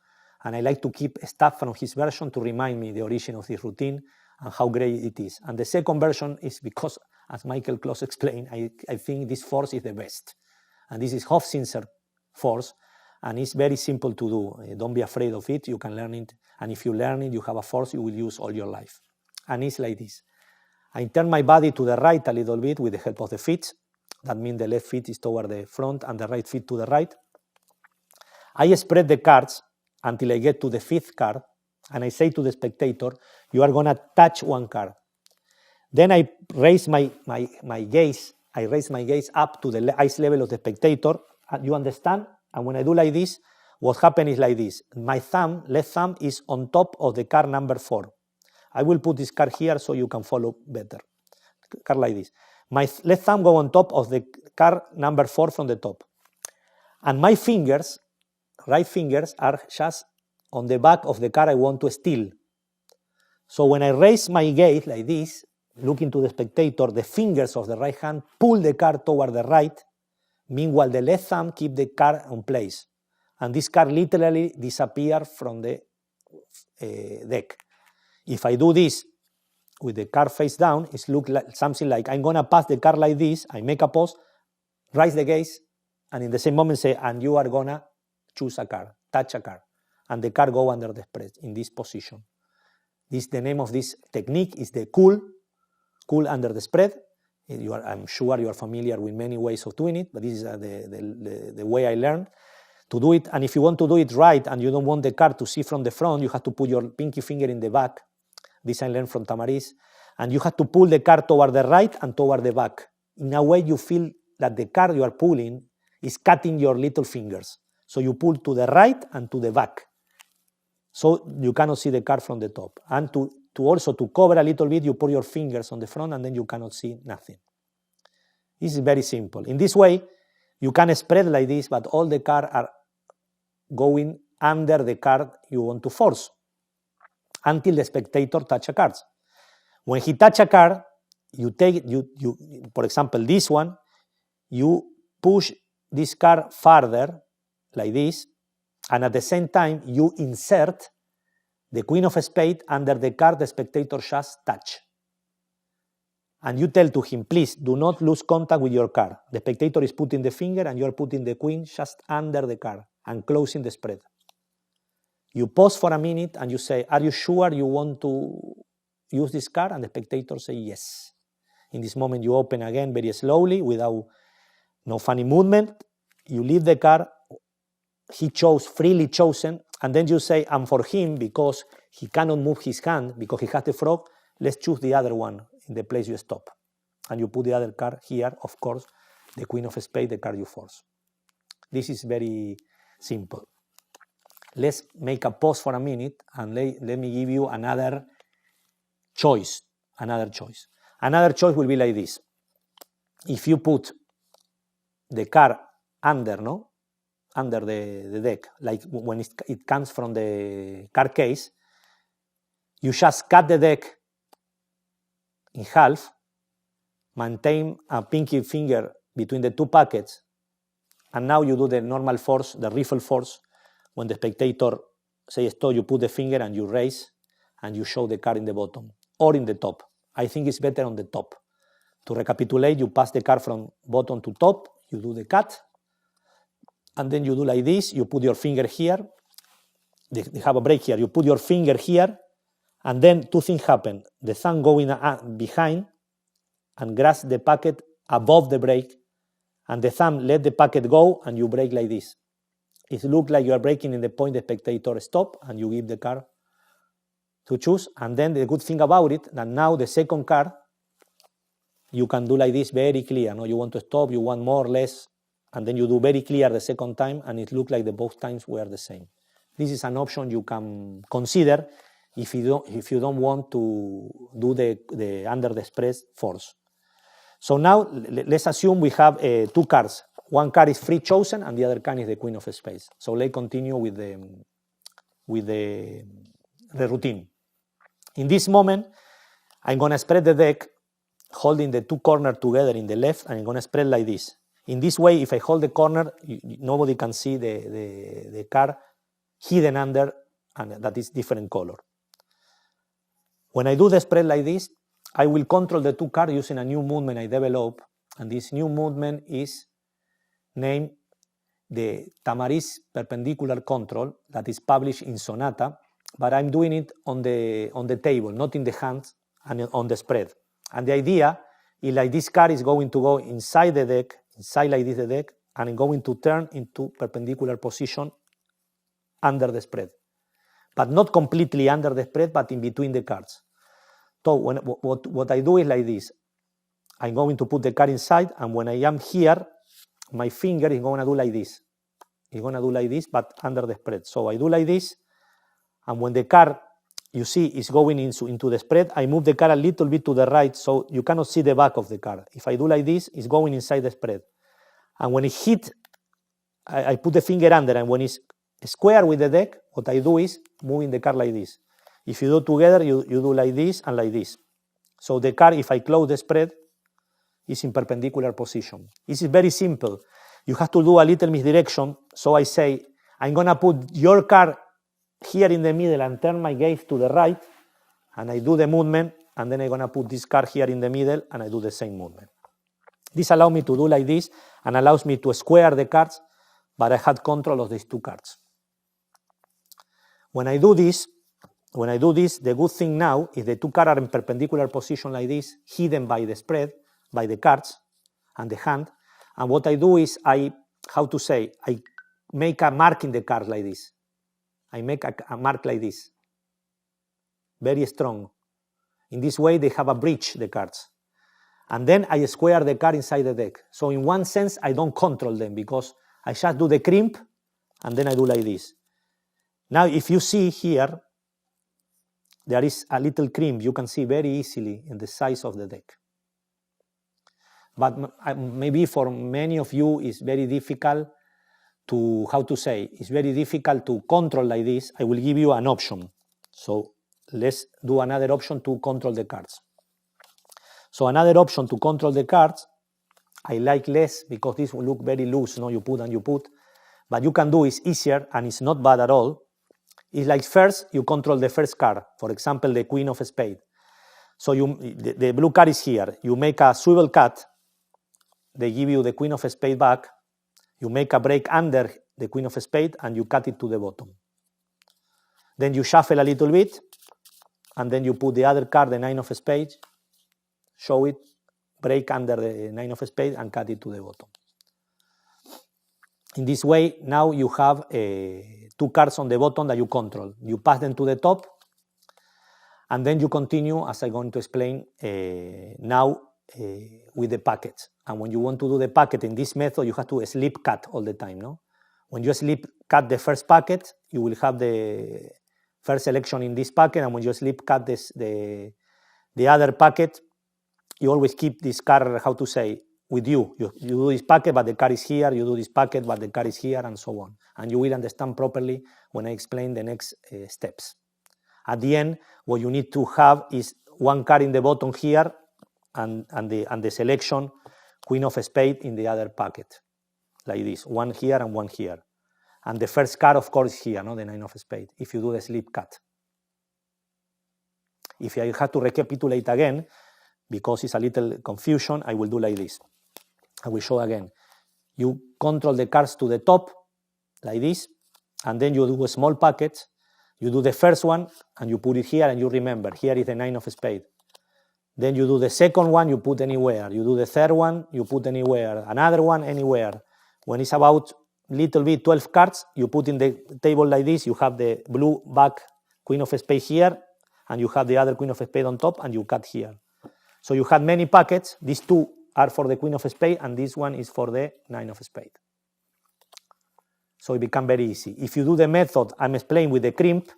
S5: and I like to keep stuff from his version to remind me the origin of this routine and how great it is. And the second version is because, as Michael Kloss explained, I think this force is the best. And this is Hofzinser force, and it's very simple to do. Don't be afraid of it, you can learn it. And if you learn it, you have a force you will use all your life. And it's like this. I turn my body to the right a little bit with the help of the feet. That means the left foot is toward the front and the right foot to the right. I spread the cards until I get to the 5th card, and I say to the spectator, you are going to touch one card. Then I raise my gaze. I raise my gaze up to the eyes level of the spectator. You understand? And when I do like this, what happens is like this. My left thumb, is on top of the card number 4. I will put this card here so you can follow better. Card like this. My left thumb go on top of the card number 4 from the top. And my fingers, right fingers, are just on the back of the card I want to steal. So when I raise my gaze like this, looking to the spectator, the fingers of the right hand pull the card toward the right. Meanwhile, the left thumb keep the card on place. And this card literally disappears from the deck. If I do this with the card face down, it looks like something like I'm going to pass the card like this, I make a pose, raise the gaze, and in the same moment say, and you are going to choose a card, touch a card. And the card go under the spread in this position. The name of this technique is the cool under the spread. I'm sure you are familiar with many ways of doing it, but this is the way I learned to do it. And if you want to do it right and you don't want the card to see from the front, you have to put your pinky finger in the back. This I learned from Tamariz. And you have to pull the card toward the right and toward the back. In a way, you feel that the card you are pulling is cutting your little fingers. So you pull to the right and to the back. So you cannot see the card from the top. And to also cover a little bit, you put your fingers on the front and then you cannot see nothing. This is very simple. In this way, you can spread like this, but all the cards are going under the card you want to force until the spectator touch a card. When he touch a card, you take for example, this one, you push this card farther like this, and at the same time, you insert the Queen of Spades under the card the spectator just touch. And you tell to him, please, do not lose contact with your card. The spectator is putting the finger and you are putting the queen just under the card and closing the spread. You pause for a minute and you say, are you sure you want to use this card? And the spectator say yes. In this moment, you open again very slowly without no funny movement. You leave the card. He chose, freely chosen. And then you say, and for him, because he cannot move his hand, because he has the frog, let's choose the other one in the place you stop. And you put the other card here, of course, the Queen of Spades, the card you force. This is very simple. Let's make a pause for a minute and let me give you another choice. Another choice will be like this. If you put the card under the deck, like when it comes from the card case, you just cut the deck in half, maintain a pinky finger between the two packets, and now you do the normal force, the riffle force. When the spectator says stop, you put the finger and you raise, and you show the card in the bottom or in the top. I think it's better on the top. To recapitulate, you pass the card from bottom to top, you do the cut, and then you do like this, you put your finger here, they have a break here, you put your finger here, and then two things happen. The thumb going behind and grasp the packet above the break, and the thumb let the packet go, and you break like this. It looks like you are breaking in the point the spectator stop, and you give the card to choose. And then the good thing about it, that now the second card, you can do like this very clear. No, you want to stop, you want more or less, and then you do very clear the second time, and it looks like the both times were the same. This is an option you can consider if you don't want to do the under the spread force. So now let's assume we have two cards. One card is free chosen, and the other card is the Queen of Spades. So let's continue with the routine. In this moment, I'm going to spread the deck, holding the two corners together in the left, and I'm going to spread like this. In this way, if I hold the corner, nobody can see the card hidden under, and that is different color. When I do the spread like this, I will control the two cards using a new movement I develop, and this new movement is named the Tamariz Perpendicular Control, that is published in Sonata, but I'm doing it on the table, not in the hands, and on the spread. And the idea is like this card is going to go inside the deck, inside like this the deck, and I'm going to turn into perpendicular position under the spread. But not completely under the spread, but in between the cards. So what I do is like this. I'm going to put the card inside, and when I am here, my finger is going to do like this. It's going to do like this, but under the spread. So I do like this, and when the card, you see, is going into the spread, I move the card a little bit to the right, so you cannot see the back of the card. If I do like this, it's going inside the spread. And when it hits, I put the finger under, and when it's square with the deck, what I do is moving the card like this. If you do together, you do like this and like this. So the card, if I close the spread, is in perpendicular position. This is very simple. You have to do a little misdirection. So I say, I'm going to put your card here in the middle and turn my gaze to the right, and I do the movement, and then I'm going to put this card here in the middle, and I do the same movement. This allows me to do like this, and allows me to square the cards, but I had control of these two cards. When I do this, the good thing now is the two cards are in perpendicular position like this, hidden by the spread, by the cards and the hand. And what I do is I make a mark in the card like this. I make a mark like this, very strong. In this way, they have a breach, the cards. And then I square the card inside the deck. So in one sense, I don't control them because I just do the crimp, and then I do like this. Now, if you see here, there is a little crimp you can see very easily in the size of the deck. But maybe for many of you, it's very difficult to, it's very difficult to control like this. I will give you an option. So let's do another option to control the cards. So another option to control the cards, I like less because this will look very loose. No, you put and you put. But you can do is easier, and it's not bad at all. It's like first, you control the first card. For example, the Queen of Spades. So the blue card is here. You make a swivel cut. They give you the Queen of Spades back. You make a break under the Queen of Spades, and you cut it to the bottom. Then you shuffle a little bit, and then you put the other card, the 9 of spades, show it, break under the 9 of spades, and cut it to the bottom. In this way, now you have 2 cards on the bottom that you control. You pass them to the top, and then you continue, as I'm going to explain now, with the packets. And when you want to do the packet in this method, you have to slip cut all the time, no? When you slip cut the first packet, you will have the first selection in this packet, and when you slip cut the other packet, you always keep this card, how to say, with you. You do this packet, but the card is here, you do this packet, but the card is here, and so on. And you will understand properly when I explain the next steps. At the end, what you need to have is 1 card in the bottom here, and the selection, Queen of Spades in the other packet, like this, 1 here and 1 here. And the first card, of course, is here, no? The 9 of Spades, if you do the slip cut. If I have to recapitulate again, because it's a little confusion, I will do like this. I will show again. You control the cards to the top, like this, and then you do a small packet. You do the first one, and you put it here, and you remember, here is the 9 of Spades. Then you do the second one, you put anywhere. You do the third one, you put anywhere. Another one, anywhere. When it's about little bit 12 cards, you put in the table like this. You have the blue back Queen of Spades here, and you have the other Queen of Spades on top, and you cut here. So you have many packets. These 2 are for the Queen of Spades, and this one is for the 9 of Spades. So it becomes very easy. If you do the method I'm explaining with the crimp,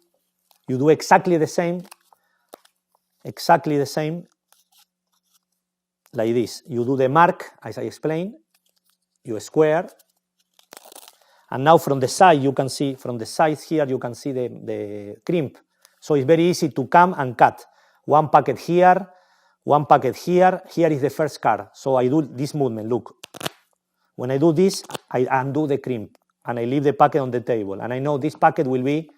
S5: you do exactly the same, like this. You do the mark, as I explained, you square, and now from the side, you can see, from the sides here, you can see the crimp. So it's very easy to come and cut. 1 packet here, 1 packet here, here is the first card. So I do this movement, look. When I do this, I undo the crimp, and I leave the packet on the table, and I know this packet will be,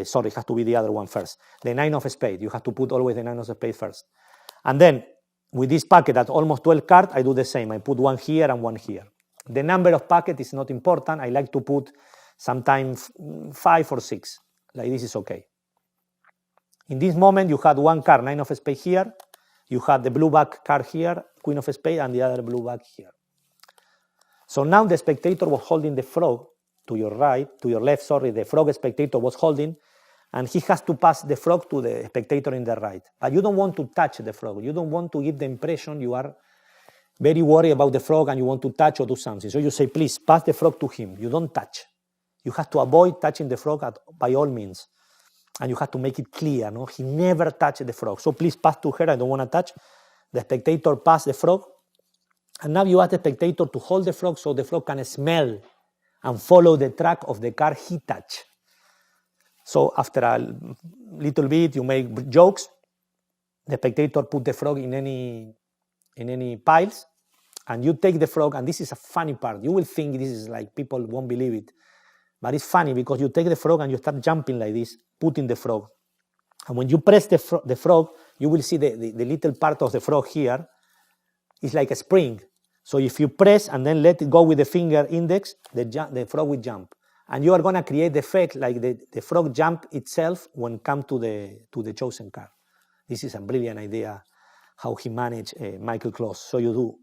S5: sorry, it has to be the other one first. The 9 of Spades, you have to put always the 9 of Spades first. And then, with this packet at almost 12 cards, I do the same. I put 1 here and 1 here. The number of packets is not important. I like to put sometimes 5 or 6. Like this is okay. In this moment, you had 1 card, 9 of Spades here. You had the blue back card here, Queen of Spades, and the other blue back here. So now the spectator was holding the frog to your right, to your left, sorry, the frog spectator was holding, and he has to pass the frog to the spectator in the right. But you don't want to touch the frog. You don't want to give the impression you are very worried about the frog and you want to touch or do something. So you say, please, pass the frog to him. You don't touch. You have to avoid touching the frog by all means. And you have to make it clear, no? He never touched the frog. So please pass to her, I don't want to touch. The spectator pass the frog. And now you ask the spectator to hold the frog so the frog can smell and follow the track of the card he touched. So after a little bit, you make jokes. The spectator put the frog in any piles, and you take the frog, and this is a funny part. You will think this is like people won't believe it, but it's funny because you take the frog and you start jumping like this, putting the frog. And when you press the frog, you will see the little part of the frog here. It's like a spring. So if you press and then let it go with the finger index, the frog will jump. And you are going to create the effect like the frog jump itself when come to the chosen card. This is a brilliant idea how he managed Michael Kloss. So you do.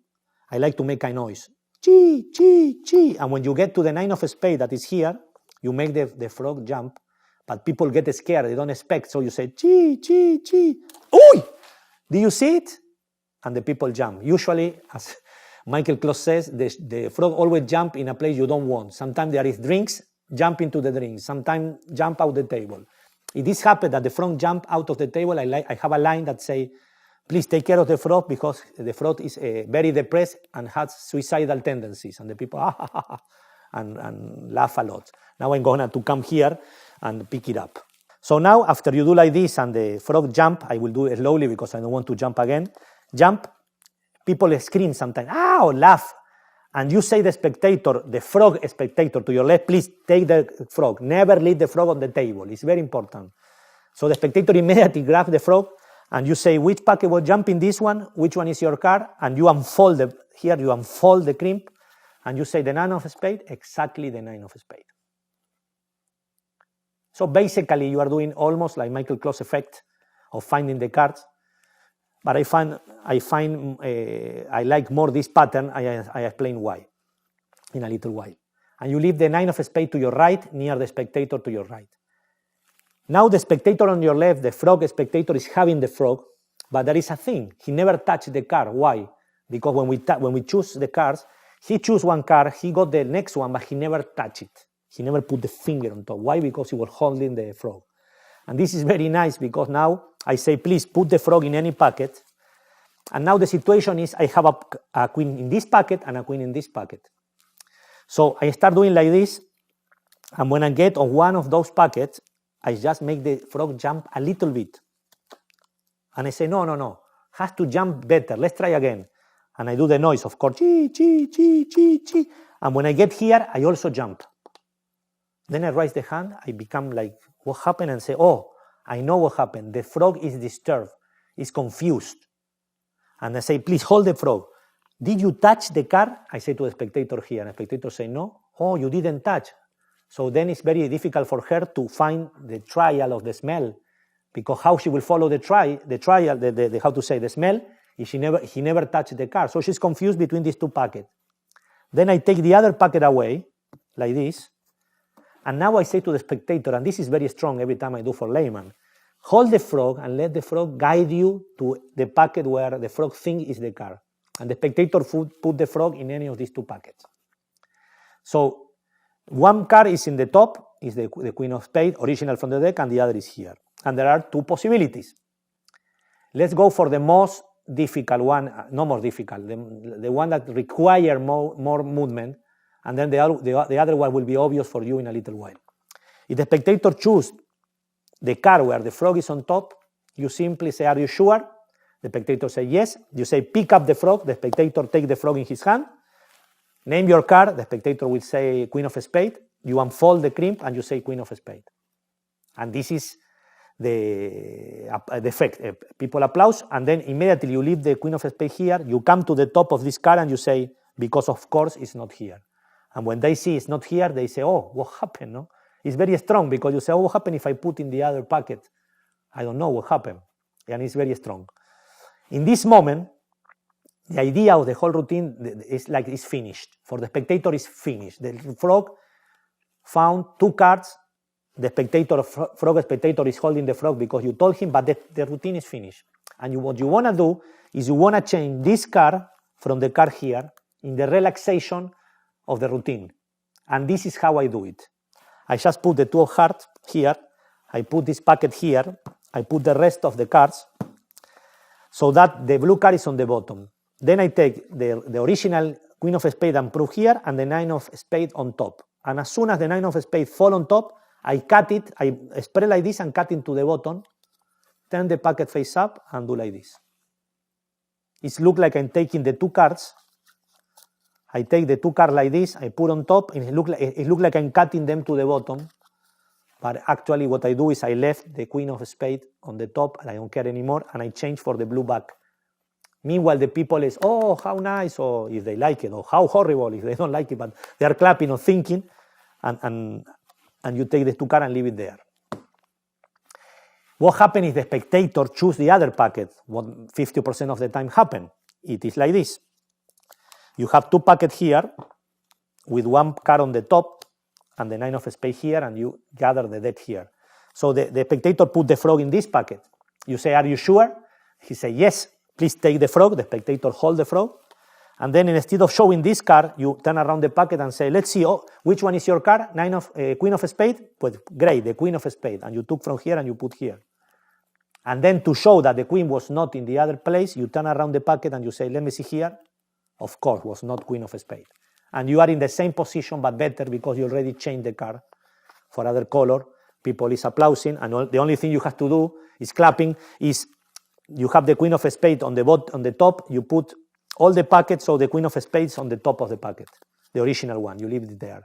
S5: I like to make a noise. Chee, chee, chee. And when you get to the 9 of Spades that is here, you make the frog jump, but people get scared. They don't expect. So you say, chee, chee, chee. Oi! Do you see it? And the people jump. Usually, as Michael Kloss says, the frog always jump in a place you don't want. Sometimes there is drinks, jump into the drinks. Sometimes jump out the table. If this happens that the frog jump out of the table, I have a line that say, please take care of the frog because the frog is very depressed and has suicidal tendencies. And the people, and laugh a lot. Now I'm going to come here and pick it up. So now after you do like this and the frog jump, I will do it slowly because I don't want to jump again. Jump, people scream sometimes, or laugh. And you say the spectator, the frog spectator to your left, please take the frog. Never leave the frog on the table. It's very important. So the spectator immediately grabs the frog and you say, which packet will jump in this one? Which one is your card? And you unfold here you unfold the crimp and you say the 9 of Spades, exactly the 9 of Spades. So basically, you are doing almost like Michael Kloss effect of finding the cards. But I like more this pattern. I explain why in a little while. And you leave the 9 of spades to your right, near the spectator to your right. Now the spectator on your left, the frog spectator, is having the frog, but there is a thing. He never touched the card. Why? Because when we choose the cards, he chose one card, he got the next one, but he never touched it. He never put the finger on top. Why? Because he was holding the frog. And this is very nice because now I say, please put the frog in any pocket. And now the situation is I have a queen in this pocket and a queen in this pocket. So I start doing like this. And when I get on one of those pockets, I just make the frog jump a little bit. And I say, no, has to jump better. Let's try again. And I do the noise, of course, chee, chee, chee, chee, chee. And when I get here, I also jump. Then I raise the hand, I become like, what happened? And say, oh, I know what happened. The frog is disturbed, is confused. And I say, please hold the frog. Did you touch the card? I say to the spectator here. And the spectator say, no. Oh, you didn't touch. So then it's very difficult for her to find the trial of the smell, because how she will follow the trial, how to say, the smell, if he never touched the card. So she's confused between these two packets. Then I take the other packet away, like this, and now I say to the spectator, and this is very strong every time I do for layman, hold the frog and let the frog guide you to the packet where the frog thinks is the card. And the spectator put the frog in any of these two packets. So one card is in the top, is the Queen of Spades, original from the deck, and the other is here. And there are two possibilities. Let's go for the most difficult one, no more difficult, the one that requires more movement, and then the other one will be obvious for you in a little while. If the spectator chooses the card where the frog is on top, you simply say, are you sure? The spectator says yes. You say, pick up the frog. The spectator takes the frog in his hand. Name your card. The spectator will say Queen of Spades. You unfold the crimp and you say Queen of Spades. And this is the effect. People applaud, and then immediately you leave the Queen of Spades here. You come to the top of this card and you say, because of course it's not here. And when they see it's not here, they say, oh, what happened? No? It's very strong because you say, oh, what happened if I put in the other packet? I don't know what happened. And it's very strong. In this moment, the idea of the whole routine is like it's finished. For the spectator, it's finished. The frog found two cards. The frog spectator is holding the frog because you told him, but the routine is finished. And what you want to do is you want to change this card from the card here in the relaxation of the routine. And this is how I do it. I just put the two of hearts here. I put this packet here. I put the rest of the cards so that the blue card is on the bottom. Then I take the original Queen of Spades and prove here, and the 9 of Spades on top. And as soon as the 9 of Spades fall on top, I cut it, I spread like this and cut into the bottom, turn the packet face up and do like this. It looks like I'm taking the two cards. I take the two cards like this, I put on top, and it looks like I'm cutting them to the bottom. But actually what I do is I left the Queen of Spades on the top, and I don't care anymore, and I change for the blue back. Meanwhile, the people is, oh, how nice, or if they like it, or how horrible if they don't like it, but they are clapping or thinking, and you take the two cards and leave it there. What happens if the spectator choose the other packet? What 50% of the time happen? It is like this. You have two packets here with one card on the top and the 9 of Spades here, and you gather the deck here. So the spectator put the frog in this packet. You say, are you sure? He say, yes, please take the frog. The spectator hold the frog. And then instead of showing this card, you turn around the packet and say, let's see, oh, which one is your card? Queen of Spades? Pues great, the Queen of Spades. And you took from here and you put here. And then to show that the queen was not in the other place, you turn around the packet and you say, let me see here. Of course, was not Queen of Spades. And you are in the same position, but better because you already changed the card for other color. People is applauding, and the only thing you have to do is clapping. Is you have the Queen of Spades on the top. You put all the packets, so the Queen of Spades on the top of the packet, the original one. You leave it there,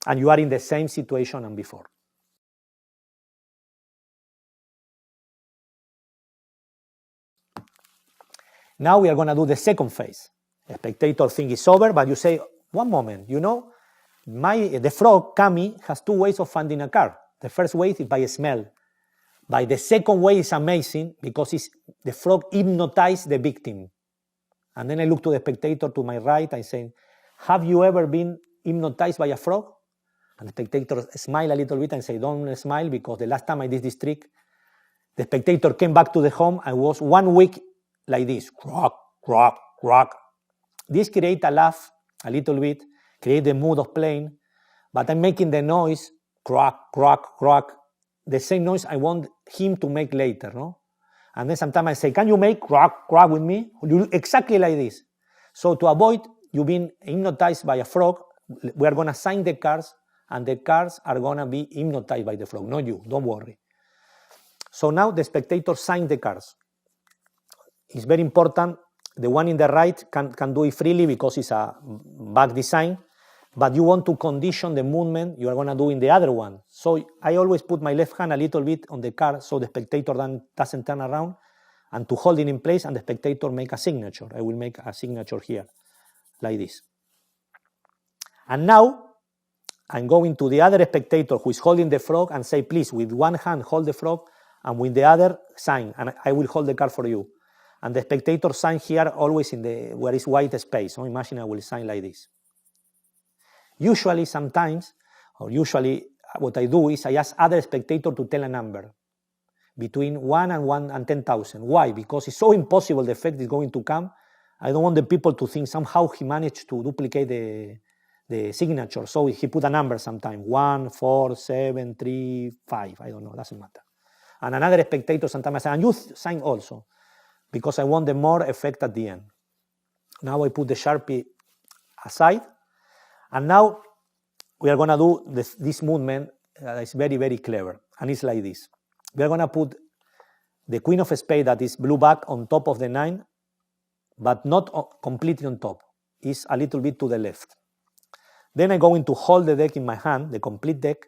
S5: and you are in the same situation than before. Now we are going to do the second phase. The spectator thing is over, but you say, one moment, you know, the frog, Cami, has two ways of finding a card. The first way is by smell. By the second way is amazing because the frog hypnotized the victim. And then I look to the spectator to my right, I say, have you ever been hypnotized by a frog? And the spectator smile a little bit and say, don't smile because the last time I did this trick, the spectator came back to the home and was 1 week like this, croak, croak, croak. This create a laugh a little bit, create the mood of playing, but I'm making the noise, croak, croak, croak, the same noise I want him to make later, no? And then sometimes I say, can you make croak, croak with me? Exactly like this. So to avoid you being hypnotized by a frog, we are going to sign the cards, and the cards are going to be hypnotized by the frog, not you, don't worry. So now the spectator signs the cards. It's very important. The one in the right can do it freely because it's a back design, but you want to condition the movement you are going to do in the other one. So I always put my left hand a little bit on the card so the spectator doesn't turn around, and to hold it in place and the spectator make a signature. I will make a signature here, like this. And now I'm going to the other spectator who is holding the frog and say, please, with one hand hold the frog and with the other sign, and I will hold the card for you. And the spectator sign here always in where is white space. So imagine I will sign like this. Usually, what I do is I ask other spectator to tell a number between 1 and 10,000. Why? Because it's so impossible the effect is going to come. I don't want the people to think somehow he managed to duplicate the signature. So he put a number sometime, 1, 4, 7, 3, 5. I don't know, doesn't matter. And another spectator sometimes says, and you sign also, because I want the more effect at the end. Now I put the Sharpie aside, and now we are going to do this movement that is very, very clever, and it's like this. We are going to put the Queen of Spades that is blue back on top of the 9, but not completely on top. It's a little bit to the left. Then I'm going to hold the deck in my hand, the complete deck,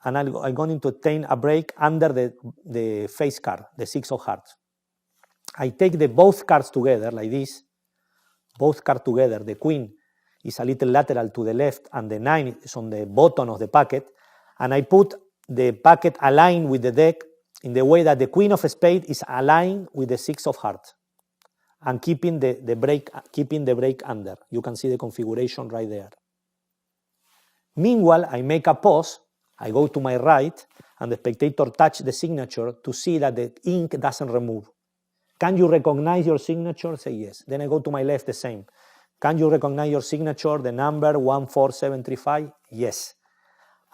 S5: and I'm going to obtain a break under the face card, the 6 of hearts. I take both cards together like this, both cards together. The Queen is a little lateral to the left and the 9 is on the bottom of the packet, and I put the packet aligned with the deck in the way that the Queen of Spades is aligned with the 6 of hearts and keeping the break under. You can see the configuration right there. Meanwhile, I make a pause, I go to my right, and the spectator touch the signature to see that the ink doesn't remove. Can you recognize your signature? Say yes. Then I go to my left, the same. Can you recognize your signature, the number 14735? Yes.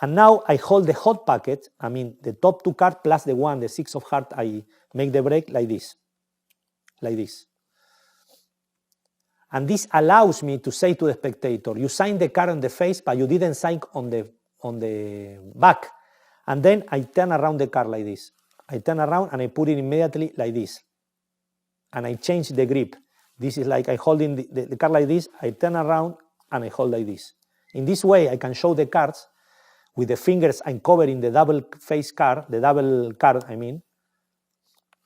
S5: And now I hold the hot packet, I mean the top 2 cards plus the 1, the 6 of hearts, I make the break like this. Like this. And this allows me to say to the spectator, you signed the card on the face, but you didn't sign on the back. And then I turn around the card like this. I turn around and I put it immediately like this. And I change the grip. This is like I holding the card like this, I turn around and I hold like this. In this way, I can show the cards with the fingers I'm covering the double face card, the double card, I mean.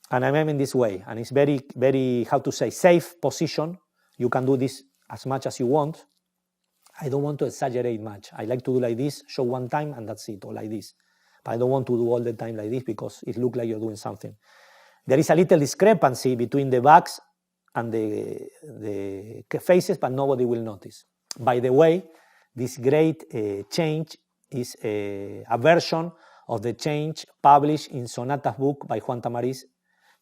S5: And I'm in this way. And it's very, very, how to say, safe position. You can do this as much as you want. I don't want to exaggerate much. I like to do like this, show one time, and that's it, or like this. But I don't want to do all the time like this because it looks like you're doing something. There is a little discrepancy between the backs and the faces, but nobody will notice. By the way, this great change is a version of the change published in Sonata's book by Juan Tamariz.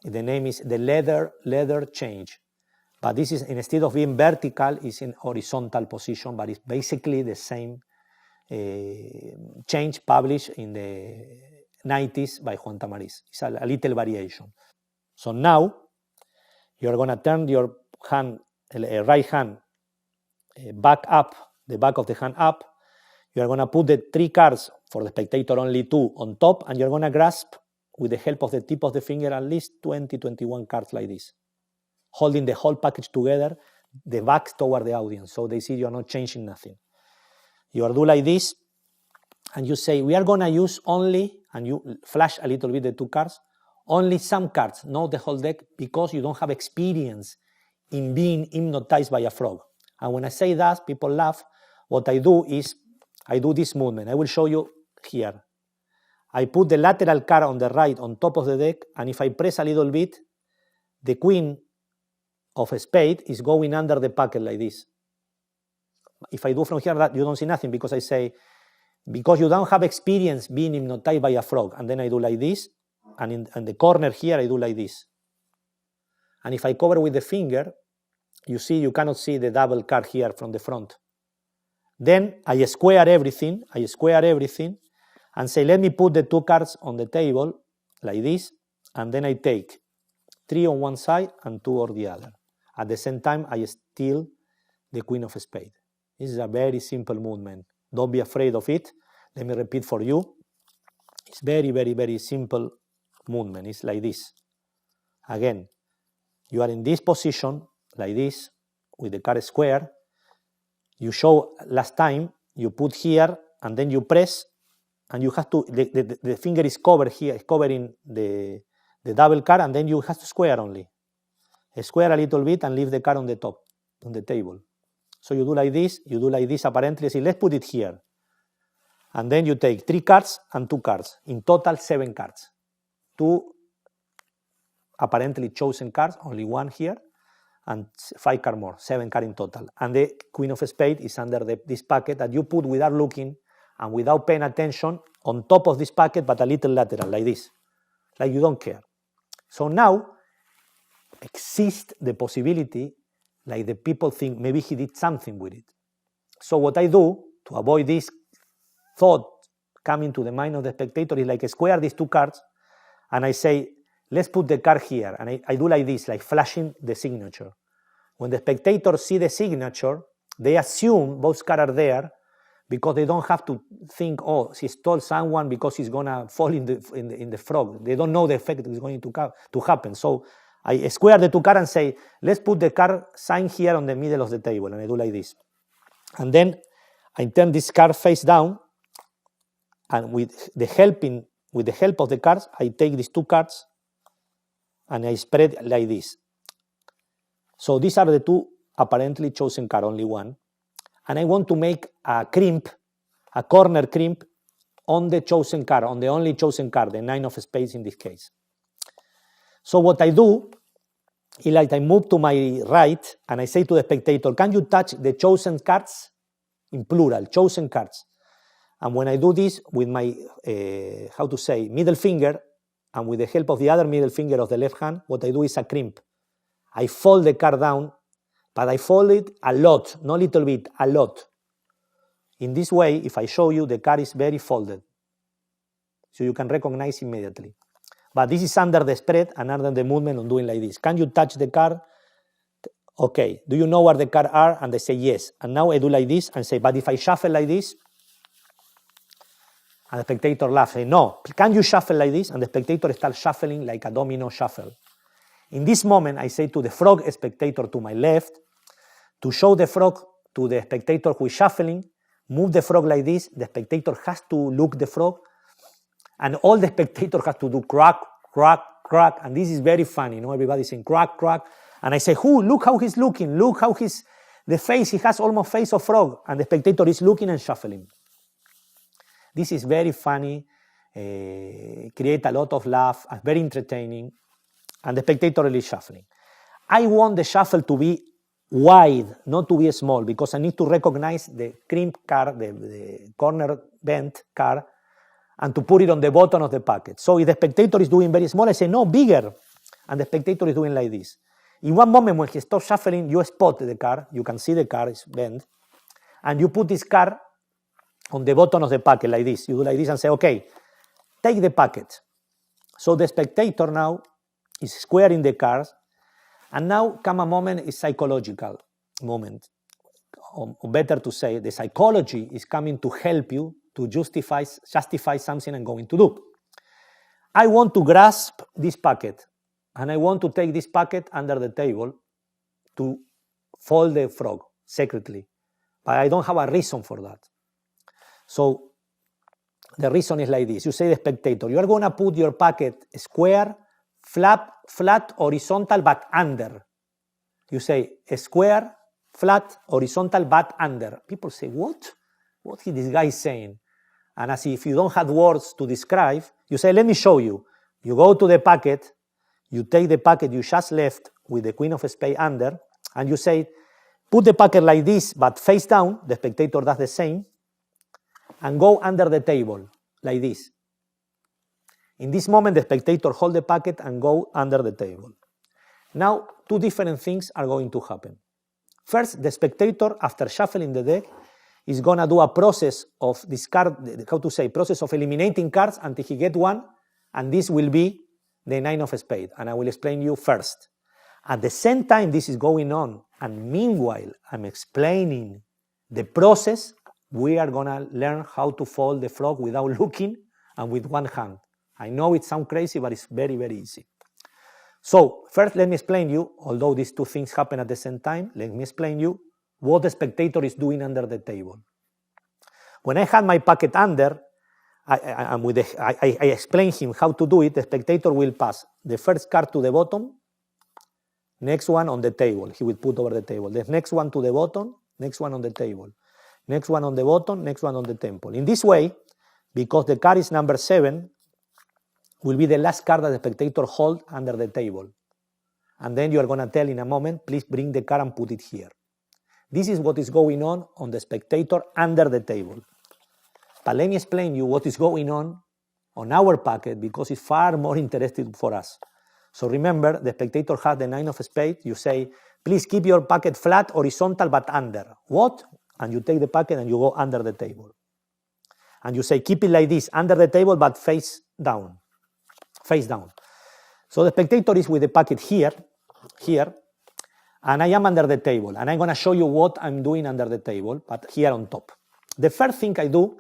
S5: The name is The Leather Change. But this is, instead of being vertical, is in horizontal position, but it's basically the same change published in the 90s by Juan Tamariz. It's a little variation. So now, you're going to turn your hand, right hand back up, the back of the hand up. You're going to put the 3 cards, for the spectator only 2, on top, and you're going to grasp, with the help of the tip of the finger, at least 20, 21 cards like this, holding the whole package together, the back toward the audience, so they see you're not changing nothing. You are do like this, and you say, we are going to use only, and you flash a little bit the 2 cards, only some cards, not the whole deck, because you don't have experience in being hypnotized by a frog. And when I say that, people laugh. What I do is, I do this movement. I will show you here. I put the lateral card on the right on top of the deck, and if I press a little bit, the queen of a spade is going under the packet like this. If I do from here, that you don't see nothing, because I say, because you don't have experience being hypnotized by a frog, and then I do like this, and in the corner here I do like this. And if I cover with the finger, you see, you cannot see the double card here from the front. Then I square everything, and say, let me put the two cards on the table like this, and then I take 3 on one side and 2 on the other. At the same time, I steal the queen of spades. This is a very simple movement. Don't be afraid of it. Let me repeat for you. It's very, very, very simple movement. It's like this. Again, you are in this position, like this, with the card square. You show last time, you put here, and then you press, and you have to, the finger is covered here, is covering the double card, and then you have to square only. Square a little bit and leave the card on the top, on the table. So you do like this apparently. See, let's put it here. And then you take 3 cards and 2 cards. In total, 7 cards. 2 apparently chosen cards, only 1 here, and 5 cards more, 7 cards in total. And the queen of spades is under this packet that you put without looking and without paying attention on top of this packet, but a little lateral, like this. Like you don't care. So now exists the possibility, like the people think maybe he did something with it. So what I do to avoid this thought coming to the mind of the spectator is like I square these 2 cards, and I say, let's put the card here. And I do like this, like flashing the signature. When the spectators see the signature, they assume both cards are there, because they don't have to think, oh, he stole someone because he's going to fall in the frog. They don't know the effect that is going to happen. So I square the 2 cards and say, let's put the card sign here on the middle of the table, and I do like this. And then I turn this card face down, and with the help of the cards, I take these 2 cards and I spread like this. So these are the 2 apparently chosen cards, only 1. And I want to make a crimp, a corner crimp on the chosen card, on the only chosen card, the 9 of spades in this case. So what I do is like I move to my right and I say to the spectator, can you touch the chosen cards? In plural, chosen cards. And when I do this with my, middle finger, and with the help of the other middle finger of the left hand, what I do is a crimp. I fold the card down, but I fold it a lot, not a little bit, a lot. In this way, if I show you, the card is very folded. So you can recognize immediately. But this is under the spread and under the movement of doing like this. Can you touch the card? Okay. Do you know where the cards are? And they say yes. And now I do like this and say, but if I shuffle like this, and the spectator laughs, say, no, can you shuffle like this? And the spectator starts shuffling like a domino shuffle. In this moment, I say to the frog spectator to my left, to show the frog to the spectator who is shuffling, move the frog like this. The spectator has to look the frog, and all the spectator has to do croac, croac, croac, and this is very funny. Everybody's saying croac, croac, and I say, look how he's looking, look how the face, he has almost face of frog, and the spectator is looking and shuffling. This is very funny, create a lot of laugh, very entertaining, and the spectator is shuffling. I want the shuffle to be wide, not to be small, because I need to recognize the crimp card, the corner bent card, and to put it on the bottom of the packet. So if the spectator is doing very small, I say, no, bigger, and the spectator is doing like this. In one moment when he stops shuffling, you spot the card, you can see the card is bent, and you put this card on the bottom of the packet like this. You do like this and say, okay, take the packet. So the spectator now is squaring the cards, and now come a moment, is psychological moment. Or better to say, the psychology is coming to help you to justify something I'm going to do. I want to grasp this packet, and I want to take this packet under the table to fold the frog secretly. But I don't have a reason for that. So the reason is like this. You say to the spectator, you are going to put your packet square, flat, horizontal, but under. You say square, flat, horizontal, but under. People say, what? What is this guy saying? And as if you don't have words to describe, you say, let me show you. You go to the packet, you take the packet you just left with the queen of spades under, and you say, put the packet like this, but face down, the spectator does the same, and go under the table, like this. In this moment, the spectator hold the packet and go under the table. Now, two different things are going to happen. First, the spectator, after shuffling the deck, is going to do a process of process of eliminating cards until he gets one, and this will be the nine of spades, and I will explain you first. At the same time this is going on, and meanwhile I'm explaining the process, we are going to learn how to fold the frog without looking and with one hand. I know it sounds crazy, but it's very, very easy. So first let me explain you, although these two things happen at the same time, let me explain you what the spectator is doing under the table. When I had my packet under, I explain him how to do it. The spectator will pass the first card to the bottom, next one on the table, he will put over the table. The next one to the bottom, next one on the table. Next one on the bottom, next one on the table. In this way, because the card is number 7, will be the last card that the spectator holds under the table. And then you are going to tell in a moment, please bring the card and put it here. This is what is going on the spectator under the table. But let me explain you what is going on our packet, because it's far more interesting for us. So remember, the spectator has the nine of spades. You say, please keep your packet flat, horizontal, but under. What? And you take the packet and you go under the table. And you say, keep it like this, under the table, but face down. Face down. So the spectator is with the packet here, and I am under the table. And I'm going to show you what I'm doing under the table, but here on top. The first thing I do,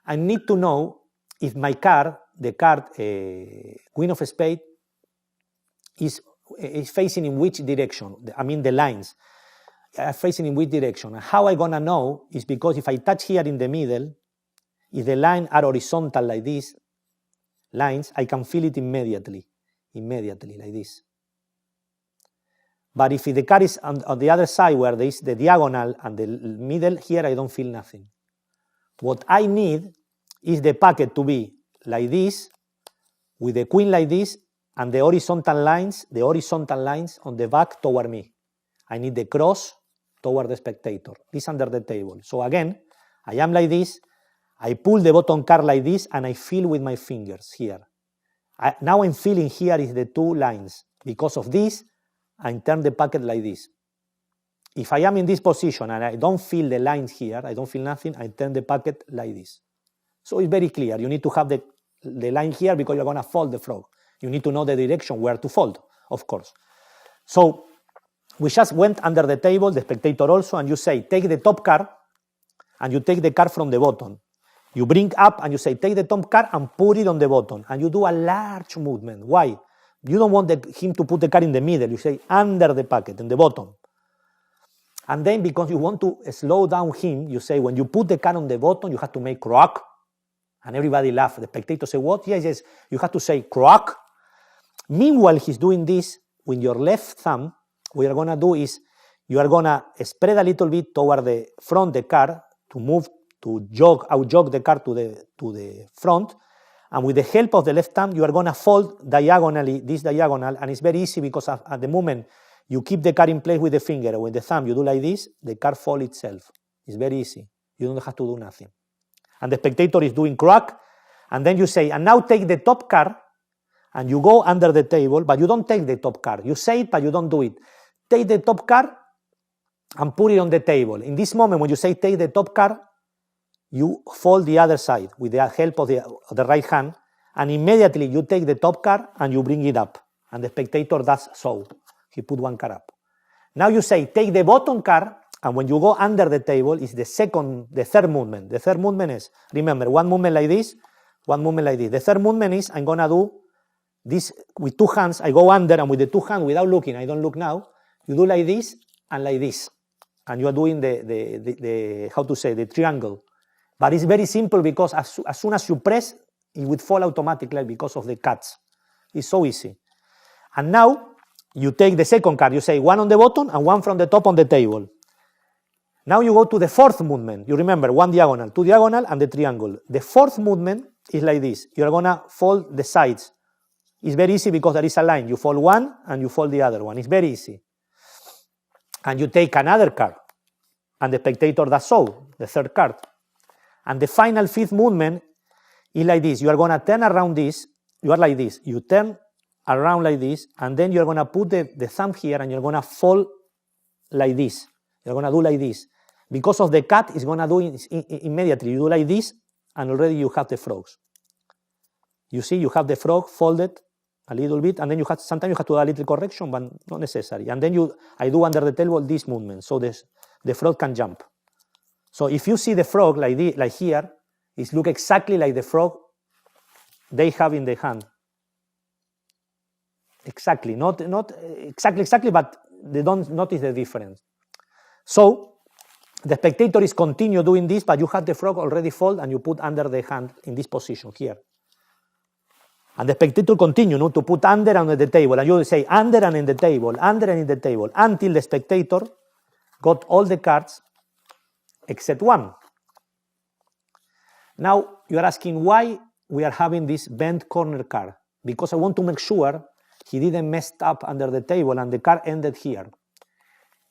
S5: I need to know if my card, the card queen of spades, is facing in which direction. I mean the lines are facing in which direction. And how I'm going to know is because if I touch here in the middle, if the lines are horizontal like this, lines, I can feel it immediately like this. But if the card is on the other side where there is the diagonal and the middle, here I don't feel nothing. What I need is the packet to be like this, with the queen like this, and the horizontal lines on the back toward me. I need the cross toward the spectator. This under the table. So again, I am like this, I pull the bottom card like this, and I feel with my fingers here. Now I'm feeling here is the two lines. Because of this, I turn the packet like this. If I am in this position and I don't feel the lines here, I don't feel nothing, I turn the packet like this. So it's very clear. You need to have the line here because you're going to fold the frog. You need to know the direction where to fold, of course. So we just went under the table, the spectator also, and you say, take the top card, and you take the card from the bottom. You bring up and you say, take the top card and put it on the bottom. And you do a large movement. Why? You don't want him to put the card in the middle. You say, under the packet, in the bottom. And then because you want to slow down him, you say, when you put the card on the bottom, you have to make croac. And everybody laughs. The spectator say, what? Yes, you have to say croac. Meanwhile, he's doing this with your left thumb. What you're going to do is you are going to spread a little bit toward the front the card to move, to out-jog the card to the front. And with the help of the left thumb, you are going to fold diagonally, this diagonal. And it's very easy because at the moment you keep the card in place with the finger. With the thumb, you do like this, the card folds itself. It's very easy. You don't have to do nothing. And the spectator is doing croac. And then you say, and now take the top card. And you go under the table, but you don't take the top card. You say it, but you don't do it. Take the top card and put it on the table. In this moment, when you say take the top card, you fold the other side with the help of the right hand, and immediately you take the top card and you bring it up. And the spectator does so. He put one card up. Now you say take the bottom card, and when you go under the table, is the third movement. The third movement is, remember, one movement like this, one movement like this. The third movement is I'm going to do this with two hands. I go under, and with the two hands, without looking, I don't look now, you do like this and like this. And you are doing the triangle. But it's very simple because as soon as you press, it would fall automatically because of the cuts. It's so easy. And now, you take the second card. You say one on the bottom and one from the top on the table. Now you go to the fourth movement. You remember, one diagonal, two diagonal, and the triangle. The fourth movement is like this. You're going to fold the sides. It's very easy because there is a line. You fold one and you fold the other one. It's very easy. And you take another card. And the spectator does so, the third card. And the final fifth movement is like this. You are going to turn around this. You are like this. You turn around like this. And then you're going to put the thumb here and you're going to fold like this. You're going to do like this. Because of the cut, it's going to do immediately. You do like this, and already you have the frogs. You see, you have the frog folded a little bit, and then sometimes you have to do a little correction, but not necessary. And then I do under the table this movement, so the frog can jump. So if you see the frog like here, it looks exactly like the frog they have in the hand. Exactly, not exactly, but they don't notice the difference. So the spectator is continue doing this, but you have the frog already fold and you put under the hand in this position here. And the spectator continue to put under and on the table. And you say under and in the table, under and in the table, until the spectator got all the cards except one. Now you are asking why we are having this bent corner card. Because I want to make sure he didn't mess up under the table and the card ended here.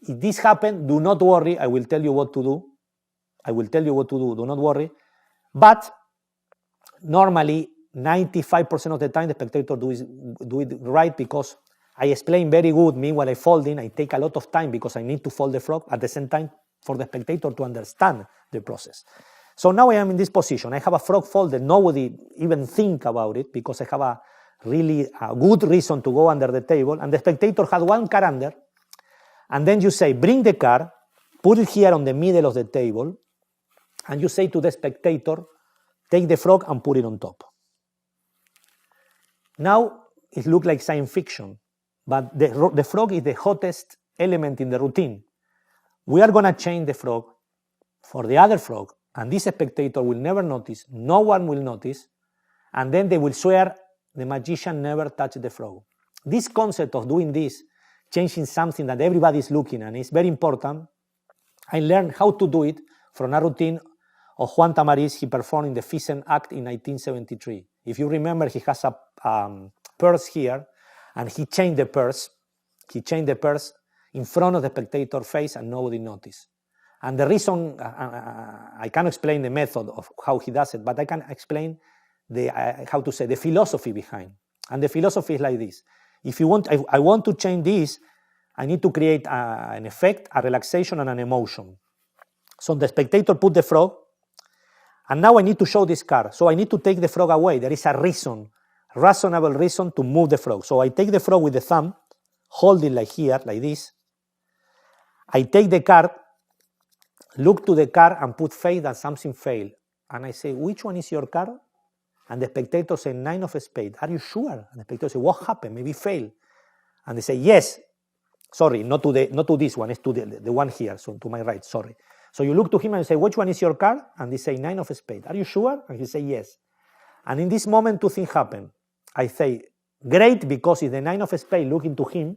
S5: If this happened, do not worry. I will tell you what to do. Do not worry. But normally, 95% of the time, the spectator do it right because I explain very good. Meanwhile, I folding. I take a lot of time because I need to fold the frog at the same time for the spectator to understand the process. So now I am in this position. I have a frog folded. Nobody even think about it because I have a really good reason to go under the table. And the spectator had one card under. And then you say, bring the card, put it here on the middle of the table, and you say to the spectator, take the frog and put it on top. Now, it looks like science fiction, but the frog is the hottest element in the routine. We are going to change the frog for the other frog, and this spectator will never notice, no one will notice, and then they will swear the magician never touched the frog. This concept of doing this, changing something that everybody is looking at, is very important. I learned how to do it from a routine of Juan Tamariz he performed in the Thyssen Act in 1973. If you remember, he has a purse here, and he changed the purse. He changed the purse in front of the spectator's face, and nobody noticed. And the reason, I can't explain the method of how he does it, but I can explain the philosophy behind. And the philosophy is like this. If you want, I want to change this, I need to create an effect, a relaxation, and an emotion. So the spectator put the frog, and now I need to show this card. So I need to take the frog away. There is a reasonable reason to move the frog. So I take the frog with the thumb, hold it like here, like this. I take the card, look to the card, and put faith that something failed. And I say, which one is your card? And the spectator says, 9 of spades. Are you sure? And the spectator says, what happened? Maybe failed. And they say, yes. Sorry, not to this one. It's to the one here, so to my right, sorry. So you look to him and you say, which one is your card? And they say, 9 of spades. Are you sure? And he says, yes. And in this moment, two things happen. I say, great, because it's the 9 of spades looking to him.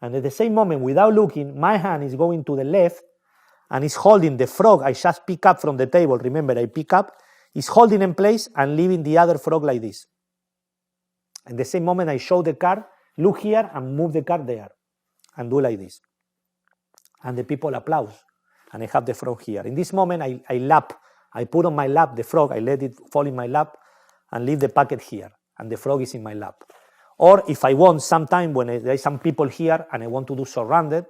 S5: And at the same moment, without looking, my hand is going to the left and is holding the frog I just pick up from the table. Remember, I pick up. Is holding in place and leaving the other frog like this. At the same moment, I show the card, look here and move the card there, and do like this. And the people applaud, and I have the frog here. In this moment, I put on my lap the frog, I let it fall in my lap, and leave the packet here, and the frog is in my lap. Or if I want, sometime when there is some people here, and I want to do surrounded,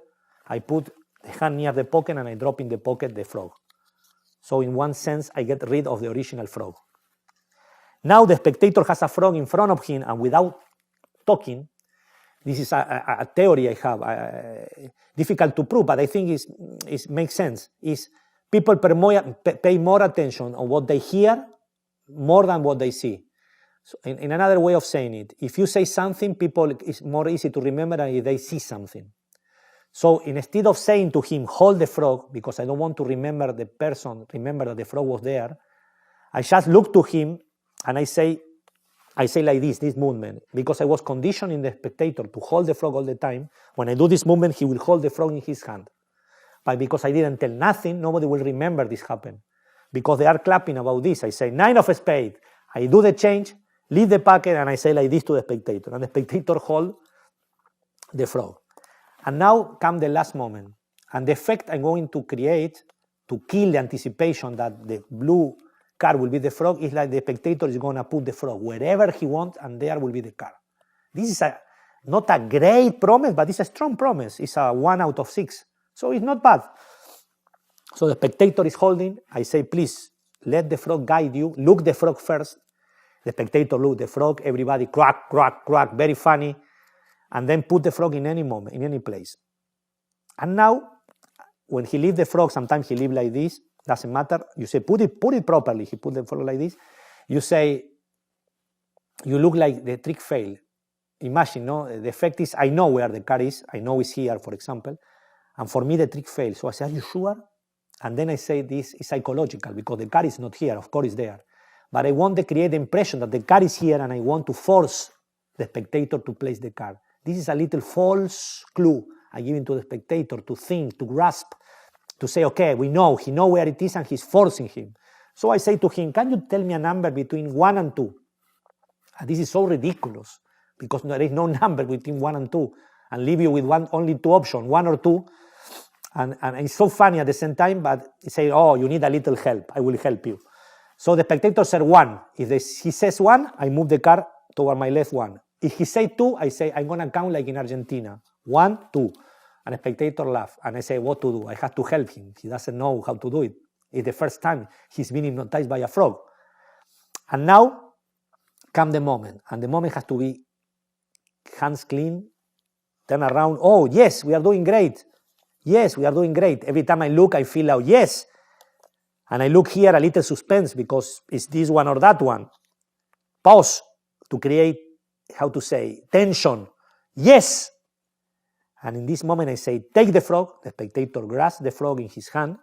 S5: I put the hand near the pocket, and I drop in the pocket the frog. So in one sense, I get rid of the original frog. Now the spectator has a frog in front of him, and without talking, this is a theory I have, difficult to prove, but I think it makes sense, is people pay more attention on what they hear more than what they see. So in another way of saying it, if you say something, it's more easy to remember than if they see something. So instead of saying to him, hold the frog, because I don't want to remember that the frog was there, I just look to him and I say like this movement, because I was conditioning the spectator to hold the frog all the time. When I do this movement, he will hold the frog in his hand. but because I didn't tell nothing, nobody will remember this happened. Because they are clapping about this. I say 9 of spades. I do the change, leave the packet, and I say like this to the spectator. And the spectator hold the frog. And now come the last moment. And the effect I'm going to create to kill the anticipation that the blue card will be the frog is like the spectator is going to put the frog wherever he wants, and there will be the card. This is not a great promise, but it's a strong promise. It's a 1 out of 6. So it's not bad. So the spectator is holding. I say, please, let the frog guide you. Look the frog first. The spectator look the frog. Everybody croac, croac, croac. Very funny. And then put the frog in any moment, in any place. And now, when he leaves the frog, sometimes he leaves like this. Doesn't matter. You say, put it properly. He put the frog like this. You say, you look like the trick failed. Imagine, no? The effect is, I know where the card is. I know it's here, for example. And for me, the trick failed. So I say, are you sure? And then I say this is psychological because the card is not here. Of course, it's there. But I want to create the impression that the card is here, and I want to force the spectator to place the card. This is a little false clue I give to the spectator to think, to grasp, to say, okay, we know, he knows where it is, and he's forcing him. So I say to him, can you tell me a number between 1 and 2? And this is so ridiculous because there is no number between 1 and 2, and leave you with only 2 options, 1 or 2. And it's so funny at the same time, but he say, oh, you need a little help. I will help you. So the spectator said 1. If he says 1, I move the card toward my left 1. If he say 2, I say, I'm going to count like in Argentina. 1, 2. And the spectator laughs. And I say, what to do? I have to help him. He doesn't know how to do it. It's the first time he's been hypnotized by a frog. And now come the moment. And the moment has to be hands clean, turn around. Oh, yes, we are doing great. Yes, we are doing great. Every time I look, I feel out, yes. And I look here, a little suspense, because it's this one or that one. Pause to create, how to say, tension. Yes. And in this moment, I say, take the frog. The spectator grasps the frog in his hand.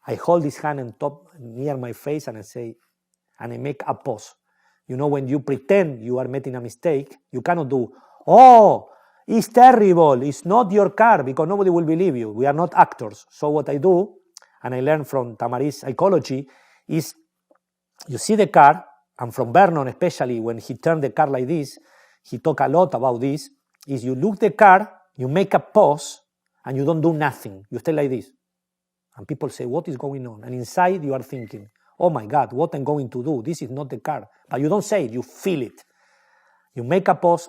S5: I hold his hand on top, near my face, and I say, and I make a pause. You know, when you pretend you are making a mistake, you cannot do, oh, it's terrible, it's not your card, because nobody will believe you. We are not actors. So what I do, and I learned from Tamari's psychology, is you see the card, and from Vernon especially, when he turned the card like this, he talked a lot about this, is you look the card, you make a pause, and you don't do nothing. You stay like this. And people say, what is going on? And inside you are thinking, oh my God, what I'm going to do? This is not the card. But you don't say it, you feel it. You make a pause,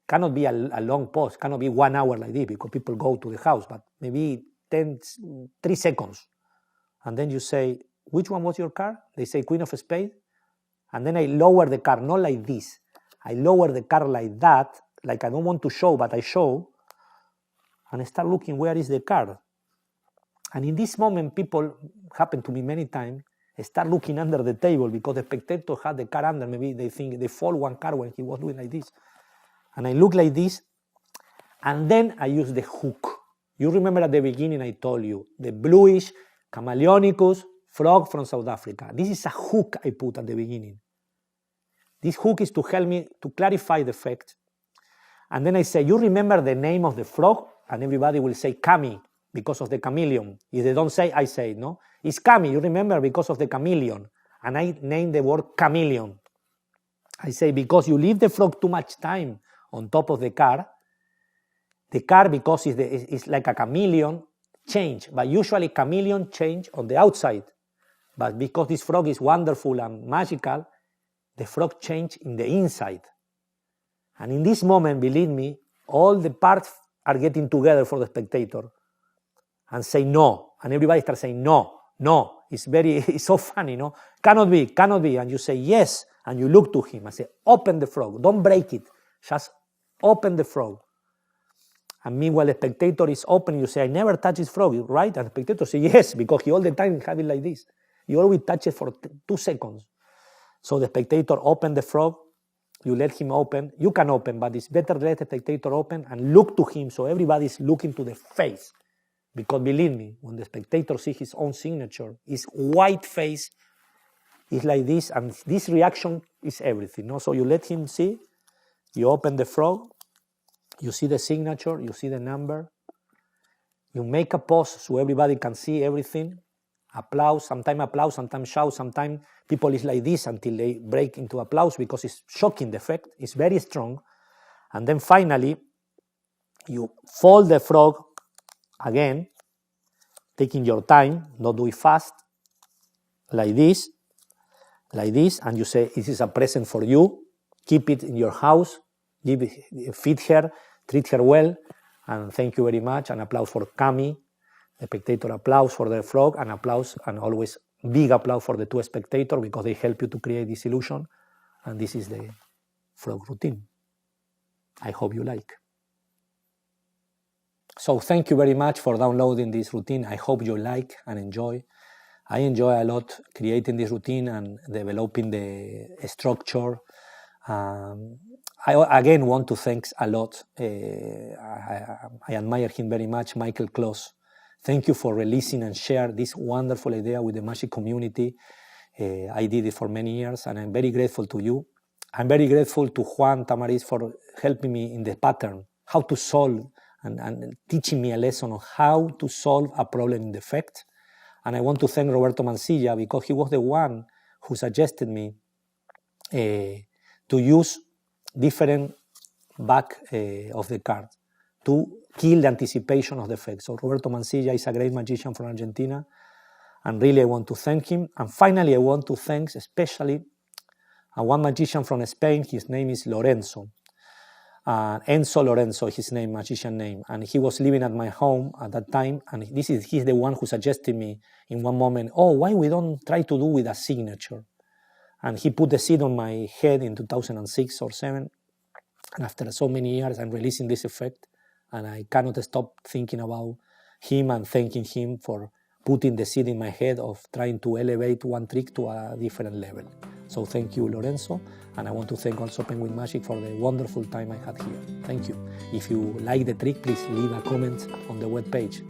S5: cannot be a long pause, cannot be 1 hour like this because people go to the house, but maybe 3 seconds. And then you say, which one was your card? They say Queen of Spades. And then I lower the card, not like this. I lower the card like that, like I don't want to show, but I show. And I start looking, where is the card? And in this moment, people, happen to me many times, start looking under the table because the spectator had the card under. Maybe they think they fall 1 card when he was doing like this. And I look like this, and then I use the hook. You remember at the beginning I told you, the bluish Chameleonicus frog from South Africa. This is a hook I put at the beginning. This hook is to help me to clarify the fact. And then I say, you remember the name of the frog? And everybody will say Cami, because of the chameleon. If they don't say, I say, no? It's Cami, you remember, because of the chameleon. And I name the word chameleon. I say, because you leave the frog too much time on top of the car, because it's like a chameleon, change. But usually chameleon change on the outside. But because this frog is wonderful and magical, the frog change in the inside. And in this moment, believe me, all the parts are getting together for the spectator and say no. And everybody starts saying no. It's so funny, no? Cannot be. And you say yes. And you look to him and say, open the frog. Don't break it. Just open the frog. And meanwhile, the spectator is open. You say, I never touch this frog, right? And the spectator says, yes, because he all the time have it like this. You always touch it for 2 seconds. So the spectator open the frog. You let him open. You can open, but it's better let the spectator open and look to him so everybody's looking to the face. Because believe me, when the spectator sees his own signature, his white face is like this, and this reaction is everything. No? So you let him see, you open the frog, you see the signature, you see the number, You make a pose so everybody can see everything. Applause, sometimes shout, sometimes people is like this until they break into applause because it's shocking, the effect. It's very strong. And then finally, you fold the frog again, taking your time, not do it fast, like this, and you say, this is a present for you. Keep it in your house, feed her, treat her well, and thank you very much. An applause for Cami, the spectator applause for the frog, and applause, and always big applause for the two spectators because they help you to create this illusion. And this is the frog routine. I hope you like. So thank you very much for downloading this routine. I hope you like and enjoy. I enjoy a lot creating this routine and developing the structure. I again want to thank a lot. I admire him very much, Michael Kloss. Thank you for releasing and share this wonderful idea with the magic community. I did it for many years, and I'm very grateful to you. I'm very grateful to Juan Tamariz for helping me in the pattern, how to solve, and teaching me a lesson on how to solve a problem in the effect. And I want to thank Roberto Mancilla because he was the one who suggested me to use different back of the card to kill the anticipation of the effect. So Roberto Mancilla is a great magician from Argentina, and really I want to thank him. And finally, I want to thank especially one magician from Spain. His name is Lorenzo. Enzo Lorenzo, his name, magician name, and he was living at my home at that time, and he's the one who suggested me in one moment, why we don't try to do with a signature? And he put the seed on my head in 2006 or 7, and after so many years, I'm releasing this effect, and I cannot stop thinking about him and thanking him for putting the seed in my head of trying to elevate one trick to a different level. So thank you, Lorenzo, and I want to thank also Penguin Magic for the wonderful time I had here. Thank you. If you like the trick, please leave a comment on the webpage.